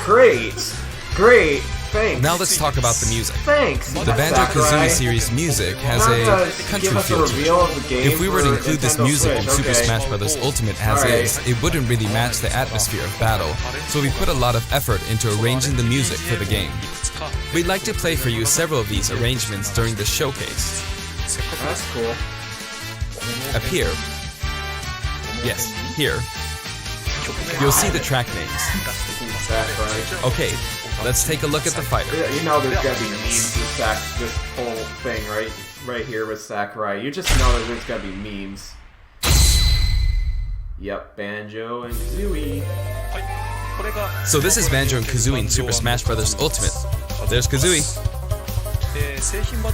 Great. Thanks. Now let's talk about the music. Thanks. The Banjo Kazooie series music has a country feel to it. If we were to include this music in Super Smash Bros. Ultimate as is, it wouldn't really match the atmosphere of battle, so we put a lot of effort into arranging the music for the game. We'd like to play for you several of these arrangements during the showcase. That's cool. Up here. Yes, here. You'll see the track names. That's right. Okay, let's take a look at the fighter. You know there's gotta be memes with this whole thing right here with Sakurai. You just know that there's gotta be memes. Yep, Banjo and Kazooie. So this is Banjo and Kazooie in Super Smash Bros. Ultimate. There's Kazooie.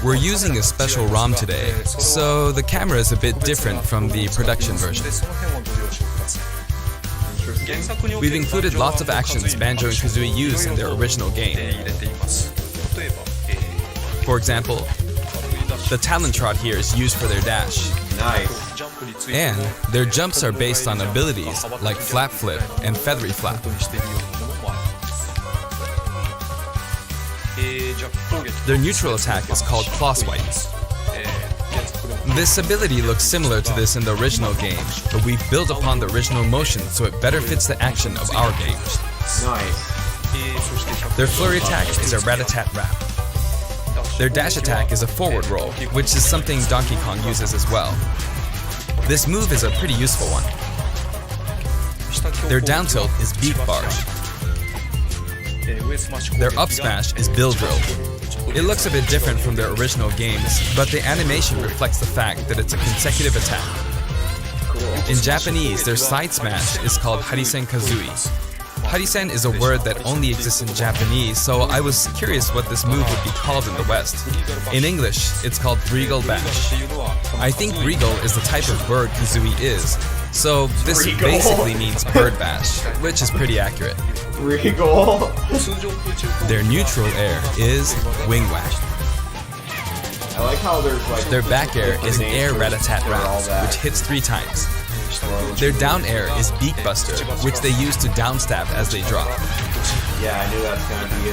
We're using a special ROM today, so the camera is a bit different from the production version. We've included lots of actions Banjo and Kazooie use in their original game. For example, the Talon Trot here is used for their dash. Nice. And their jumps are based on abilities like Flap Flip and Feathery Flap. Their neutral attack is called Claw Swipe. This ability looks similar to this in the original game, but we've built upon the original motion so it better fits the action of our game. Nice. Their flurry attack is a rat-a-tat-rap. Their dash attack is a forward roll, which is something Donkey Kong uses as well. This move is a pretty useful one. Their down tilt is Beak Barge. Their up smash is Bill Drill. It looks a bit different from their original games, but the animation reflects the fact that it's a consecutive attack. In Japanese, their side smash is called Harisen Kazui. Harisen is a word that only exists in Japanese, so I was curious what this move would be called in the West. In English, it's called Regal Bash. I think Regal is the type of bird Kazui is, so this basically means bird bash, which is pretty accurate. Regal. Their neutral air is Wing Whack. I like how there's like their back air is an air rat-a-tat-rat, which hits 3 times. Their down air is Beak Buster, which they use to down stab as they drop. Yeah, I knew that's gonna be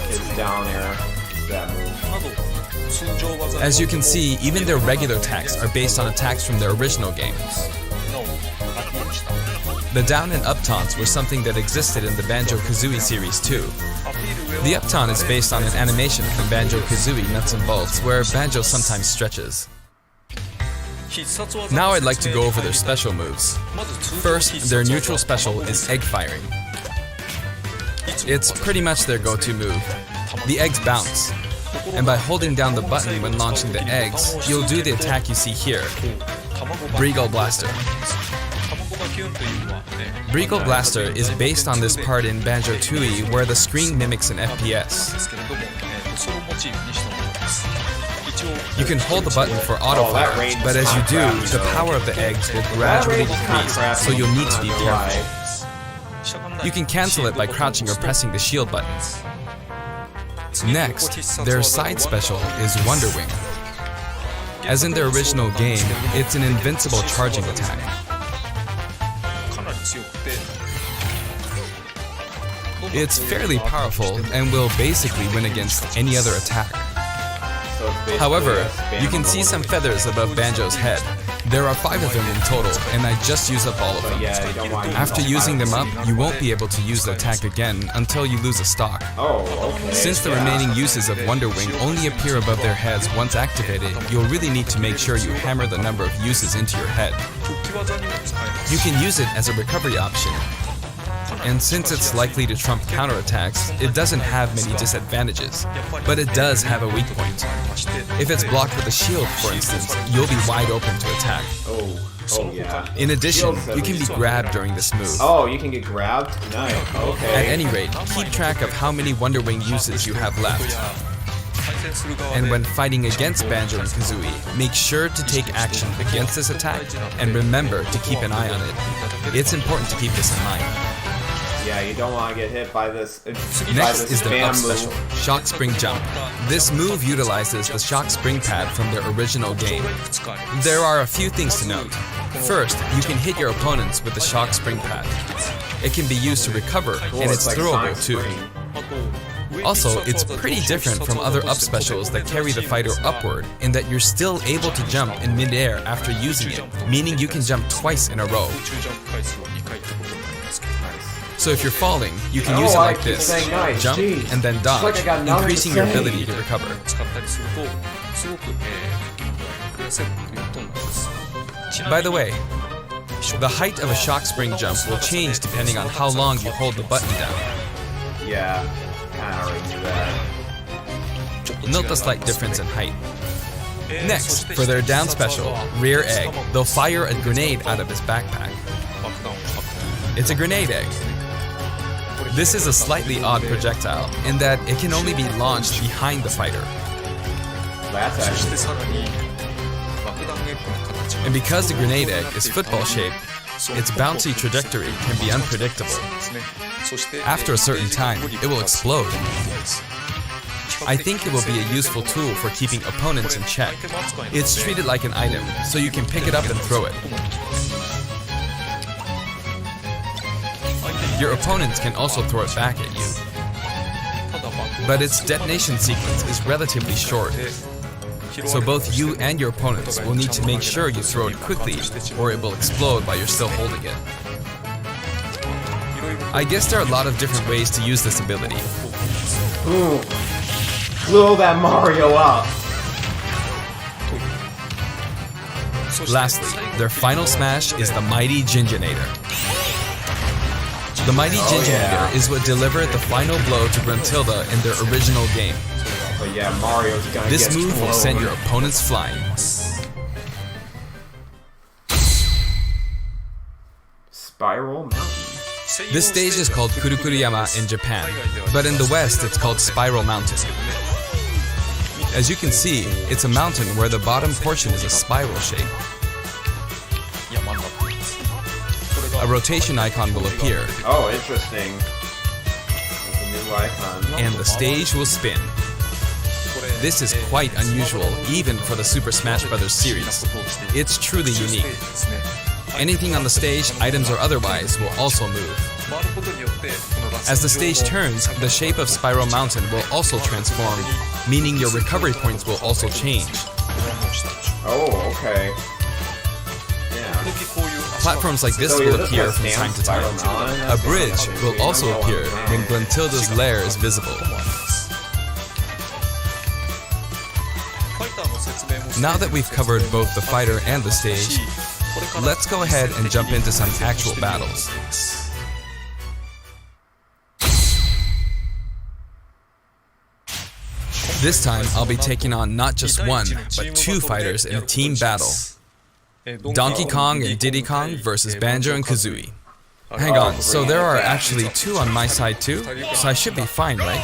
his down air. That move. As you can see, even their regular attacks are based on attacks from their original game. The down and up taunts were something that existed in the Banjo-Kazooie series too. The up taunt is based on an animation from Banjo-Kazooie Nuts and Bolts, where Banjo sometimes stretches. Now I'd like to go over their special moves. First, their neutral special is Egg Firing. It's pretty much their go-to move. The eggs bounce, and by holding down the button when launching the eggs, you'll do the attack you see here, Breagle Blaster. Breagle Blaster is based on this part in Banjo-Tooie where the screen mimics an FPS. You can hold the button for auto-fire, but as you do, the power of the eggs will gradually decrease, so you'll need to be careful. You can cancel it by crouching or pressing the shield button. Next, their side special is Wonder Wing. As in their original game, it's an invincible charging attack. It's fairly powerful and will basically win against any other attack. However, you can see some feathers above Banjo's head. There are 5 of them in total, and I just used up all of them. After using them up, you won't be able to use the attack again until you lose a stock. Since the remaining uses of Wonder Wing only appear above their heads once activated, you'll really need to make sure you hammer the number of uses into your head. You can use it as a recovery option. And since it's likely to trump counterattacks, it doesn't have many disadvantages, but it does have a weak point. If it's blocked with a shield, for instance, you'll be wide open to attack. Oh yeah. In addition, you can be grabbed during this move. Oh, you can get grabbed? Nice, okay. At any rate, keep track of how many Wonder Wing uses you have left. And when fighting against Banjo and Kazooie, make sure to take action against this attack, and remember to keep an eye on it. It's important to keep this in mind. Yeah, you don't want to get hit by this. Next is their up special, Shock Spring Jump. This move utilizes the Shock Spring pad from their original game. There are a few things to note. First, you can hit your opponents with the Shock Spring pad. It can be used to recover, and it's throwable too. Also, it's pretty different from other up specials that carry the fighter upward in that you're still able to jump in mid-air after using it, meaning you can jump twice in a row. So if you're falling, you can use it like this, jump and then dodge, increasing your ability to recover. By the way, the height of a shock spring jump will change depending on how long you hold the button down. Yeah, I already knew that. Note the slight difference in height. Next, for their down special, Rear Egg, they'll fire a grenade out of his backpack. It's a grenade egg. This is a slightly odd projectile in that it can only be launched behind the fighter. And because the grenade egg is football shaped, its bouncy trajectory can be unpredictable. After a certain time, it will explode. I think it will be a useful tool for keeping opponents in check. It's treated like an item, so you can pick it up and throw it. Your opponents can also throw it back at you. But its detonation sequence is relatively short, so both you and your opponents will need to make sure you throw it quickly or it will explode while you're still holding it. I guess there are a lot of different ways to use this ability. Ooh. Blow that Mario up! Lastly, their final smash is the Mighty Gingernator. The Mighty Gingernator is what delivered the final blow to Gruntilda in their original game. But yeah, Mario's gonna This get move will send your opponents flying. Spiral Mountain. This stage is called Kurukuruyama in Japan, but in the West it's called Spiral Mountain. As you can see, it's a mountain where the bottom portion is a spiral shape. A rotation icon will appear. Oh, interesting. There's a new icon. And the stage will spin. This is quite unusual, even for the Super Smash Bros. Series. It's truly unique. Anything on the stage, items or otherwise, will also move. As the stage turns, the shape of Spiral Mountain will also transform, meaning your recovery points will also change. Oh, okay. Yeah. Platforms like this will appear from time to time. A bridge will also appear when Gruntilda's lair is visible. Now that we've covered both the fighter and the stage, let's go ahead and jump into some actual battles. This time, I'll be taking on not just one, but two fighters in a team battle. Donkey Kong and Diddy Kong versus Banjo and Kazooie. Hang on, so there are actually two on my side too? So I should be fine, right?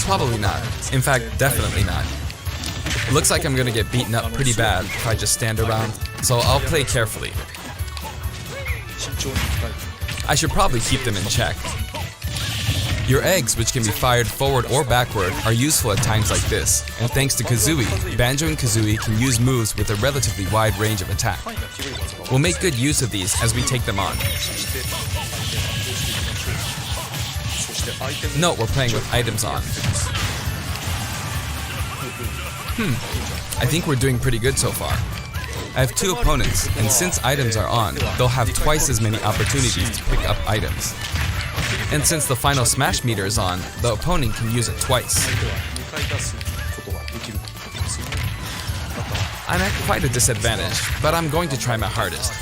Probably not. In fact, definitely not. Looks like I'm gonna get beaten up pretty bad if I just stand around, so I'll play carefully. I should probably keep them in check. Your eggs, which can be fired forward or backward, are useful at times like this, and thanks to Kazooie, Banjo and Kazooie can use moves with a relatively wide range of attack. We'll make good use of these as we take them on. Note we're playing with items on. I think we're doing pretty good so far. I have two opponents, and since items are on, they'll have twice as many opportunities to pick up items. And since the final smash meter is on, the opponent can use it twice. I'm at quite a disadvantage, but I'm going to try my hardest.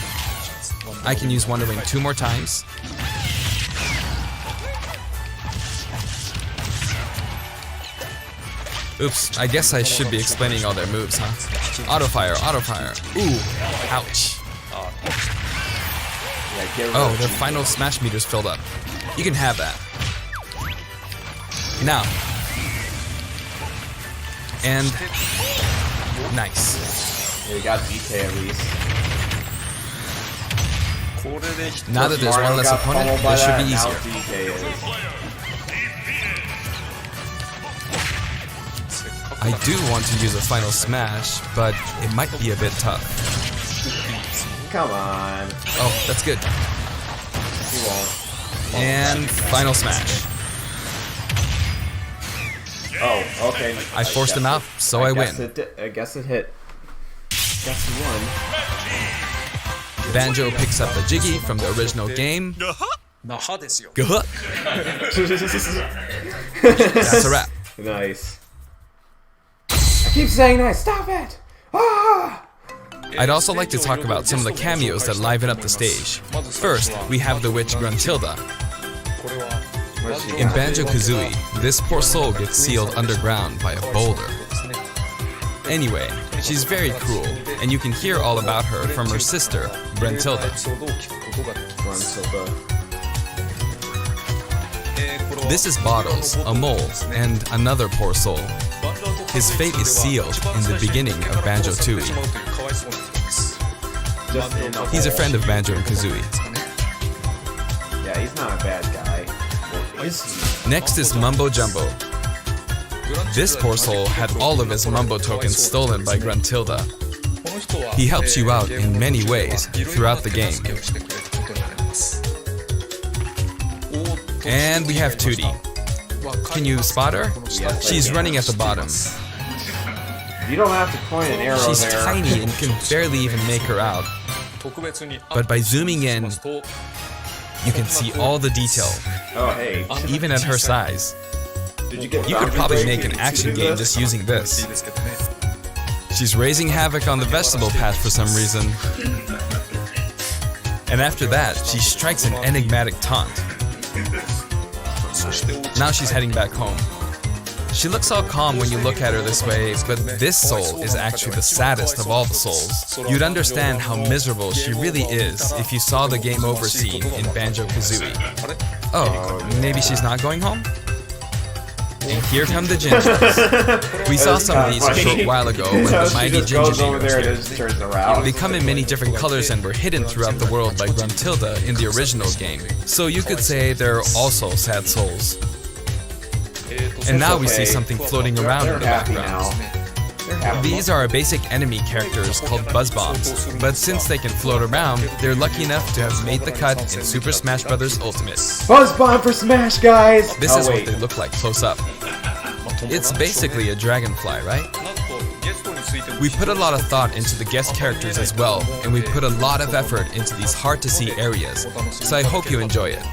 I can use Wonder Wing 2 more times. Oops, I guess I should be explaining all their moves, huh? Auto fire, auto fire. Ooh, ouch. Oh, their final smash meter's filled up. You can have that. Now. And nice. Yeah, you got DK at least. Now that there's one less opponent, this should be easier. I do want to use a final smash, but it might be a bit tough. Come on. Oh, that's good. You won't. And final smash. Oh, okay. I forced him out, so I win. I guess it hit. Guess he won. Banjo picks up the Jiggy from the original game. That's a wrap. Nice. I keep saying nice. Stop it! Ah! I'd also like to talk about some of the cameos that liven up the stage. First, we have the witch Gruntilda. In Banjo-Kazooie, this poor soul gets sealed underground by a boulder. Anyway, she's very cruel, and you can hear all about her from her sister, Gruntilda. This is Bottles, a mole, and another poor soul. His fate is sealed in the beginning of Banjo-Tooie. He's a friend of Banjo and Kazooie. Yeah, he's not a bad guy. Next is Mumbo Jumbo. This poor soul had all of his Mumbo tokens stolen by Gruntilda. He helps you out in many ways throughout the game. And we have Tootie. Can you spot her? She's running at the bottom. You don't have to point an arrow She's there. tiny and can barely even make her out. But by zooming in, you can see all the detail, Oh, hey. even at her size. Did you get You could probably boundary make an breaking action to game this? just using this. She's raising havoc on the vegetable patch for some reason. And after that, she strikes an enigmatic taunt. Now she's heading back home. She looks all calm when you look at her this way, but this soul is actually the saddest of all the souls. You'd understand how miserable she really is if you saw the game over scene in Banjo-Kazooie. Oh, maybe she's not going home? And here come the Gingers. We saw some of these a short while ago when the mighty Ginger Beaters. They come in many different colors and were hidden throughout the world by Gruntilda in the original game. So you could say they're also sad souls. And now we see something floating around in the background. These are our basic enemy characters called Buzz Bombs, but since they can float around, they're lucky enough to have made the cut in Super Smash Bros. Ultimate. Buzz Bomb for Smash, guys! This is what they look like close up. It's basically a dragonfly, right? We put a lot of thought into the guest characters as well, and we put a lot of effort into these hard-to-see areas, so I hope you enjoy it.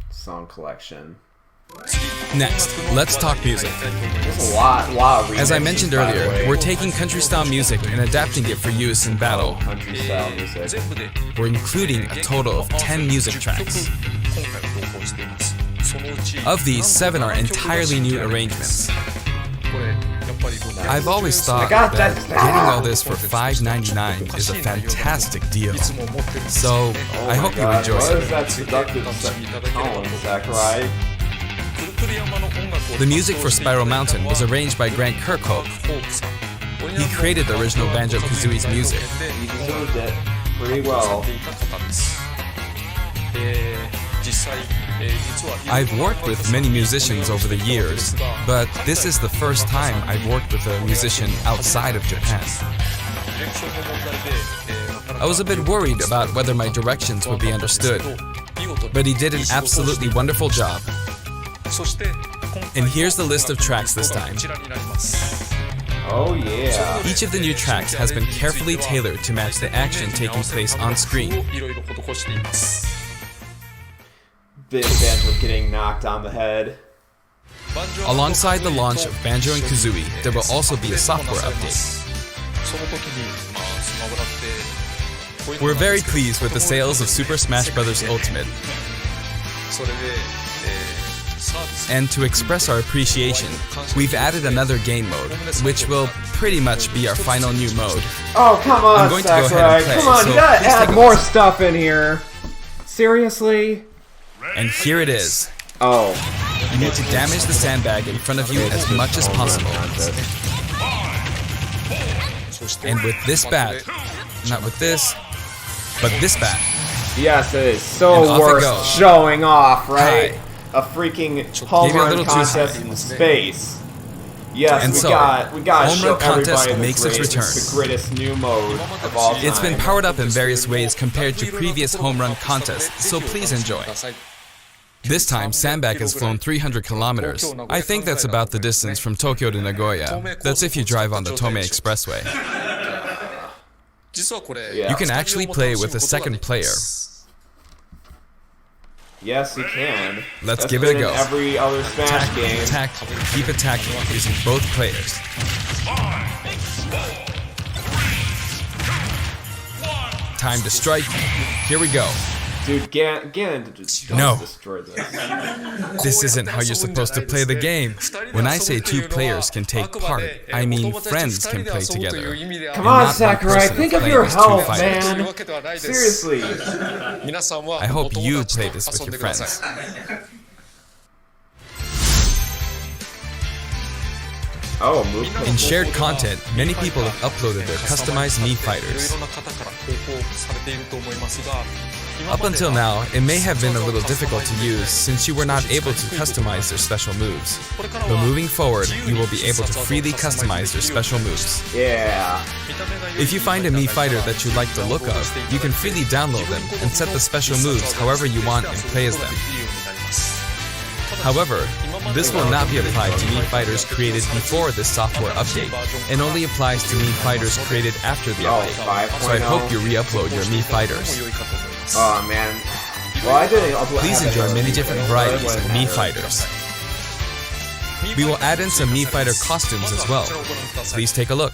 Song collection. Next, let's talk music. There's a lot of As I remixes, mentioned by the earlier, way. we're taking country-style music and adapting it for use in battle. Country-style music. We're including a total of 10 music tracks. Of these, 7 are entirely new arrangements. I've always thought that getting all this for $5.99 is a fantastic deal. So, I hope you enjoy What is it. that seductive tone, Sakurai? The music for Spiral Mountain was arranged by Grant Kirkhope. He created the original Banjo-Kazooie's music. He deserved it pretty well. I've worked with many musicians over the years, but this is the first time I've worked with a musician outside of Japan. I was a bit worried about whether my directions would be understood, but he did an absolutely wonderful job. And here's the list of tracks this time. Oh yeah. Each of the new tracks has been carefully tailored to match the action taking place on screen. Big Banjo getting knocked on the head. Alongside the launch of Banjo and Kazooie, there will also be a software update. We're very pleased with the sales of Super Smash Bros. Ultimate. And to express our appreciation, we've added another game mode, which will pretty much be our final new mode. Oh, come on, I'm going to go Sakurai. ahead and play, Come on, so you gotta please take add a more listen. stuff in here. Seriously? And here it is. Oh. You need to damage the sandbag in front of you as much as possible. And with this bat, not with this, but this bat. Yes, it is And so off it worth goes. showing off, right? High. A freaking home Maybe a run little too contest high. in space. Yes, And we so, got Home show Run Contest everybody makes its return. It's the greatest new mode of all time. It's been powered up in various ways compared to previous home run contests, so please enjoy. This time, Sandbag has flown 300 kilometers. I think that's about the distance from Tokyo to Nagoya. That's if you drive on the Tomei Expressway. Yeah. You can actually play with a second player. Yes, you can. Let's That's give it a been in go. every other Smash game. Attack, keep attacking using both players. Time to strike. Here we go. Dude, Ganon just No. destroyed this. This isn't how you're supposed to play the game. When I say 2 players can take part, I mean friends can play together. Come And on, not one Sakurai, person think of playing your as 2 health, fighters. man. Seriously. I hope you play this with your friends. Oh, move. In shared content, many people have uploaded their customized Mii fighters. Up until now, it may have been a little difficult to use since you were not able to customize their special moves. But moving forward, you will be able to freely customize their special moves. Yeah. If you find a Mii fighter that you like the look of, you can freely download them and set the special moves however you want and play as them. However, this will not be applied to Mii fighters created before this software update, and only applies to Mii fighters created after the update. So I hope you re-upload your Mii fighters. Oh man. Well, I didn't upload. Please enjoy many different varieties of Mii fighters. We will add in some Mii fighter costumes as well. Please take a look.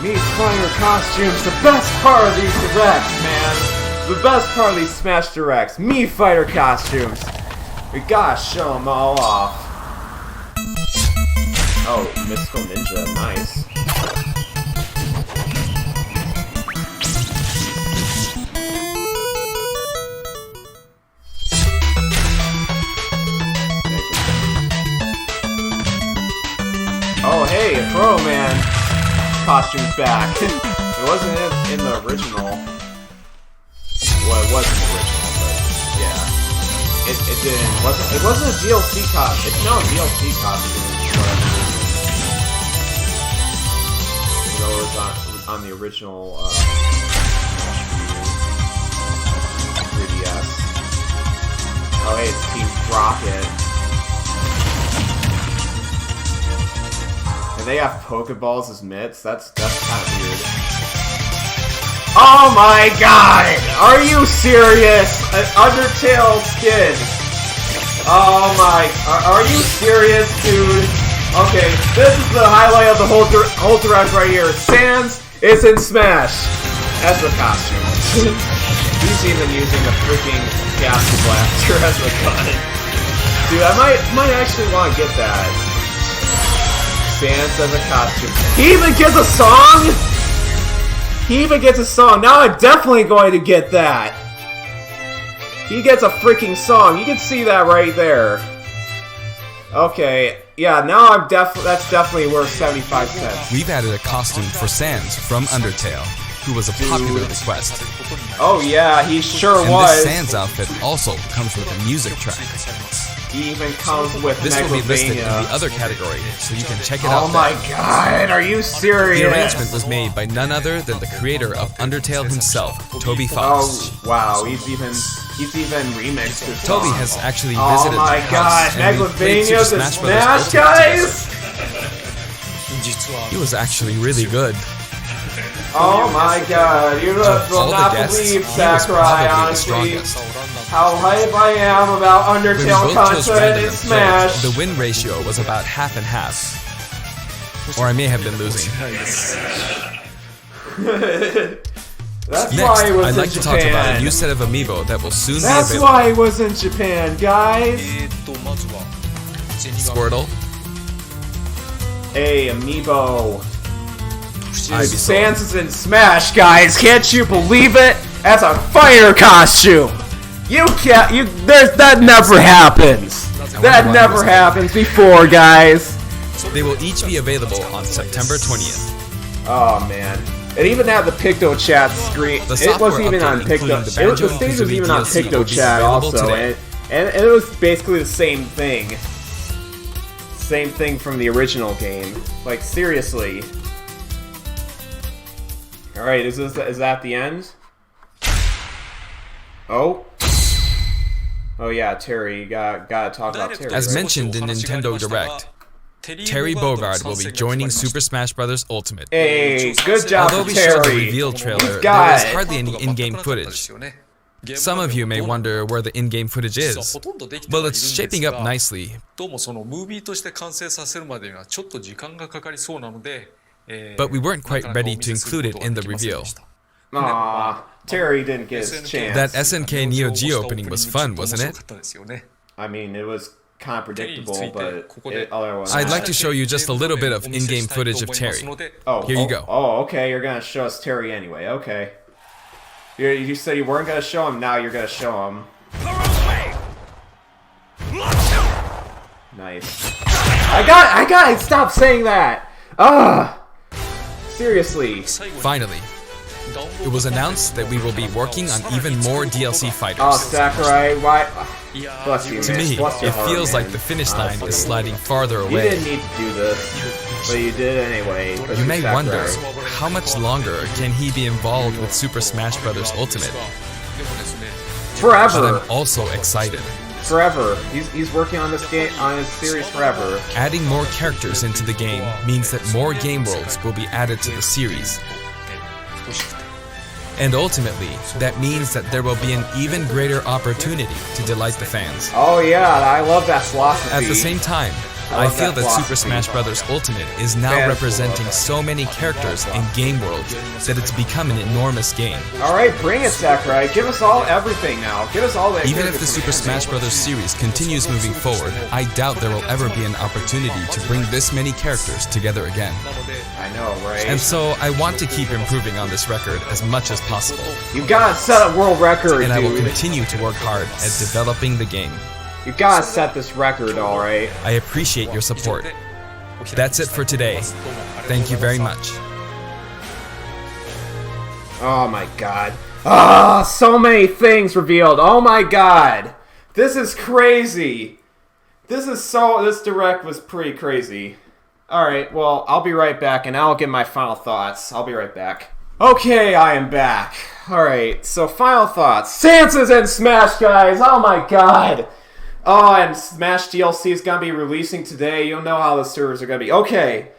Mii fighter costumes, the best part of these directs, man. The best part of these Smash directs, Mii fighter costumes. We gotta show them all off. Oh, Mystical Ninja, nice. Oh, hey, a Pro Man costume's back. It wasn't in the original. Well, it wasn't the original, but yeah. It didn't. It wasn't a DLC costume. It's not a DLC costume. Even though it was on the original 3DS. Oh, hey, it's Team Rocket. And they have Pokeballs as mitts? That's kind of weird. Oh my god! Are you serious? An Undertale skin! Oh my... Are you serious, dude? Okay, this is the highlight of the whole direct right here. Sans is in Smash! As the costume. He's even using the freaking gas blaster as a gun. Dude, I might actually want to get that. Sans as a costume. He even gets a song?! He even gets a song. Now I'm definitely going to get that. He gets a freaking song. You can see that right there. Okay. Yeah, now that's definitely worth 75 cents. We've added a costume for Sans from Undertale, who was a popular request. Oh yeah, he sure and was. This Sans outfit also comes with a music track. He even comes with This will be listed in the other category, so you can check it out. Oh my god, are you serious? The arrangement was made by none other than the creator of Undertale himself, Toby Fox. Oh wow, he's even remixed this song. Toby has actually visited my the god, house and Megalovania's in Smash, guys! He was actually really good. Oh my god, you will not believe, Sakurai, honestly, how hype I am about Undertale content in Smash. The win ratio was about half and half. Or I may have been losing. That's Next, why it was I'd like in to Japan. talk about a new set of amiibo that will soon be That's available. why it was in Japan, guys! Squirtle. Hey, amiibo. Ivysaur. Sans is in Smash, guys. Can't you believe it? That's a fighter costume. You can't. That never happens. That never happens before, guys. They will each be available on September 20th. Oh man. It even had the Picto Chat screen. It was even on Picto. The stage was even on Picto Chat also, and it was basically the same thing. Same thing from the original game. Like seriously. All right, is that the end? Oh. Oh yeah, Terry. You gotta talk about Terry. As right? mentioned in Nintendo Direct, Terry Bogard will be joining Super Smash Bros. Ultimate. Hey, good job, Although we Terry. showed the reveal trailer, there is hardly any in-game footage. Some of you may wonder where the in-game footage is. Well, it's shaping up nicely. But we weren't quite ready to include it in the reveal. Aww, Terry didn't get his chance. That SNK Neo Geo opening was fun, wasn't it? I mean, it was kind of predictable, but otherwise. I'd like to show you just a little bit of in-game footage of Terry. Here you go. Oh, okay, you're gonna show us Terry anyway. Okay. You said you weren't gonna show him. Now you're gonna show him. Nice. I got it. Stop saying that. Ugh. Seriously. Finally, it was announced that we will be working on even more DLC fighters. Oh, Sakurai, why? Bless you, man. To me, Bless your it heart, feels man. like the finish line Honestly. is sliding farther You away. didn't need to do this, but you did anyway. You may wonder, how much longer can he be involved with Super Smash Bros. Ultimate? Forever. But I'm also excited. Forever. He's working on this game, on his series forever. Adding more characters into the game means that more game worlds will be added to the series. And ultimately, that means that there will be an even greater opportunity to delight the fans. Oh yeah, I love that philosophy. At the same time, I feel that Super Smash Bros. Ultimate is now representing so many characters and game worlds that it's become an enormous game. Alright, bring it, Sakurai. Give us all everything now. Give us all that. Even if the Super Smash Bros. Series continues moving forward, I doubt there will ever be an opportunity to bring this many characters together again. I know, right? And so, I want to keep improving on this record as much as possible. You gotta set a world record, and I will dude. continue to work hard at developing the game. You gotta set this record, alright? I appreciate your support. That's it for today. Thank you very much. Oh my god. Ah, so many things revealed. Oh my god. This is crazy. This direct was pretty crazy. Alright, well, I'll be right back and I'll give my final thoughts. I'll be right back. Okay, I am back. Alright, so final thoughts. Sansa's in Smash, guys! Oh my god! Oh, and Smash DLC is gonna be releasing today. You'll know how the servers are gonna be. Okay.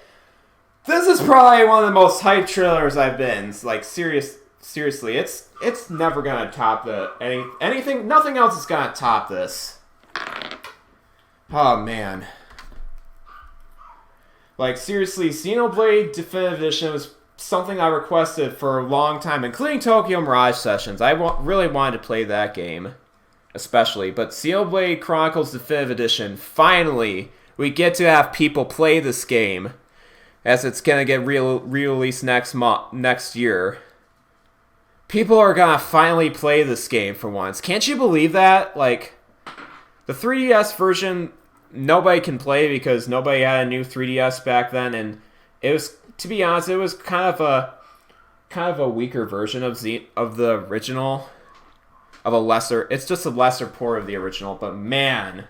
This is probably one of the most hyped trailers I've been. Like, seriously, it's never gonna top anything. Nothing else is gonna top this. Oh man. Like, seriously, Xenoblade Definitive Edition was something I requested for a long time, including Tokyo Mirage Sessions. I really wanted to play that game, especially. But Xenoblade Chronicles Definitive Edition, finally, we get to have people play this game, as it's gonna get re-released next year. People are gonna finally play this game for once. Can't you believe that? Like, the 3DS version, nobody can play because nobody had a new 3DS back then, and it was, to be honest, it was kind of a weaker version of the original, it's just a lesser port of the original. But man,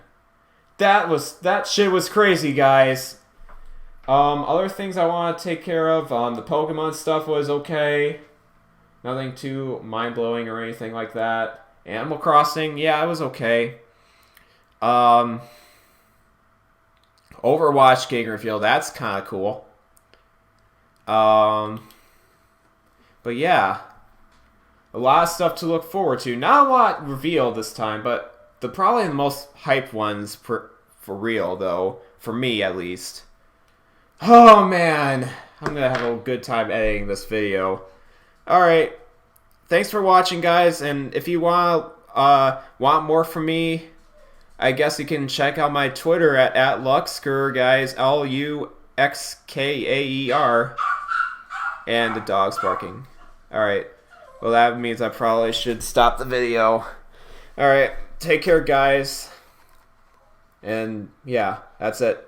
that shit was crazy, guys. Other things I want to take care of, the Pokemon stuff was okay. Nothing too mind-blowing or anything like that. Animal Crossing, yeah, it was okay. Overwatch getting revealed, that's kind of cool. But yeah, a lot of stuff to look forward to. Not a lot revealed this time, but probably the most hyped ones for real, though, for me at least. Oh man, I'm gonna have a good time editing this video. Alright, thanks for watching, guys, and if you want more from me, I guess you can check out my Twitter at Luxker, guys, Luxkaer, and the dog's barking. Alright, well that means I probably should stop the video. Alright, take care, guys, and yeah, that's it.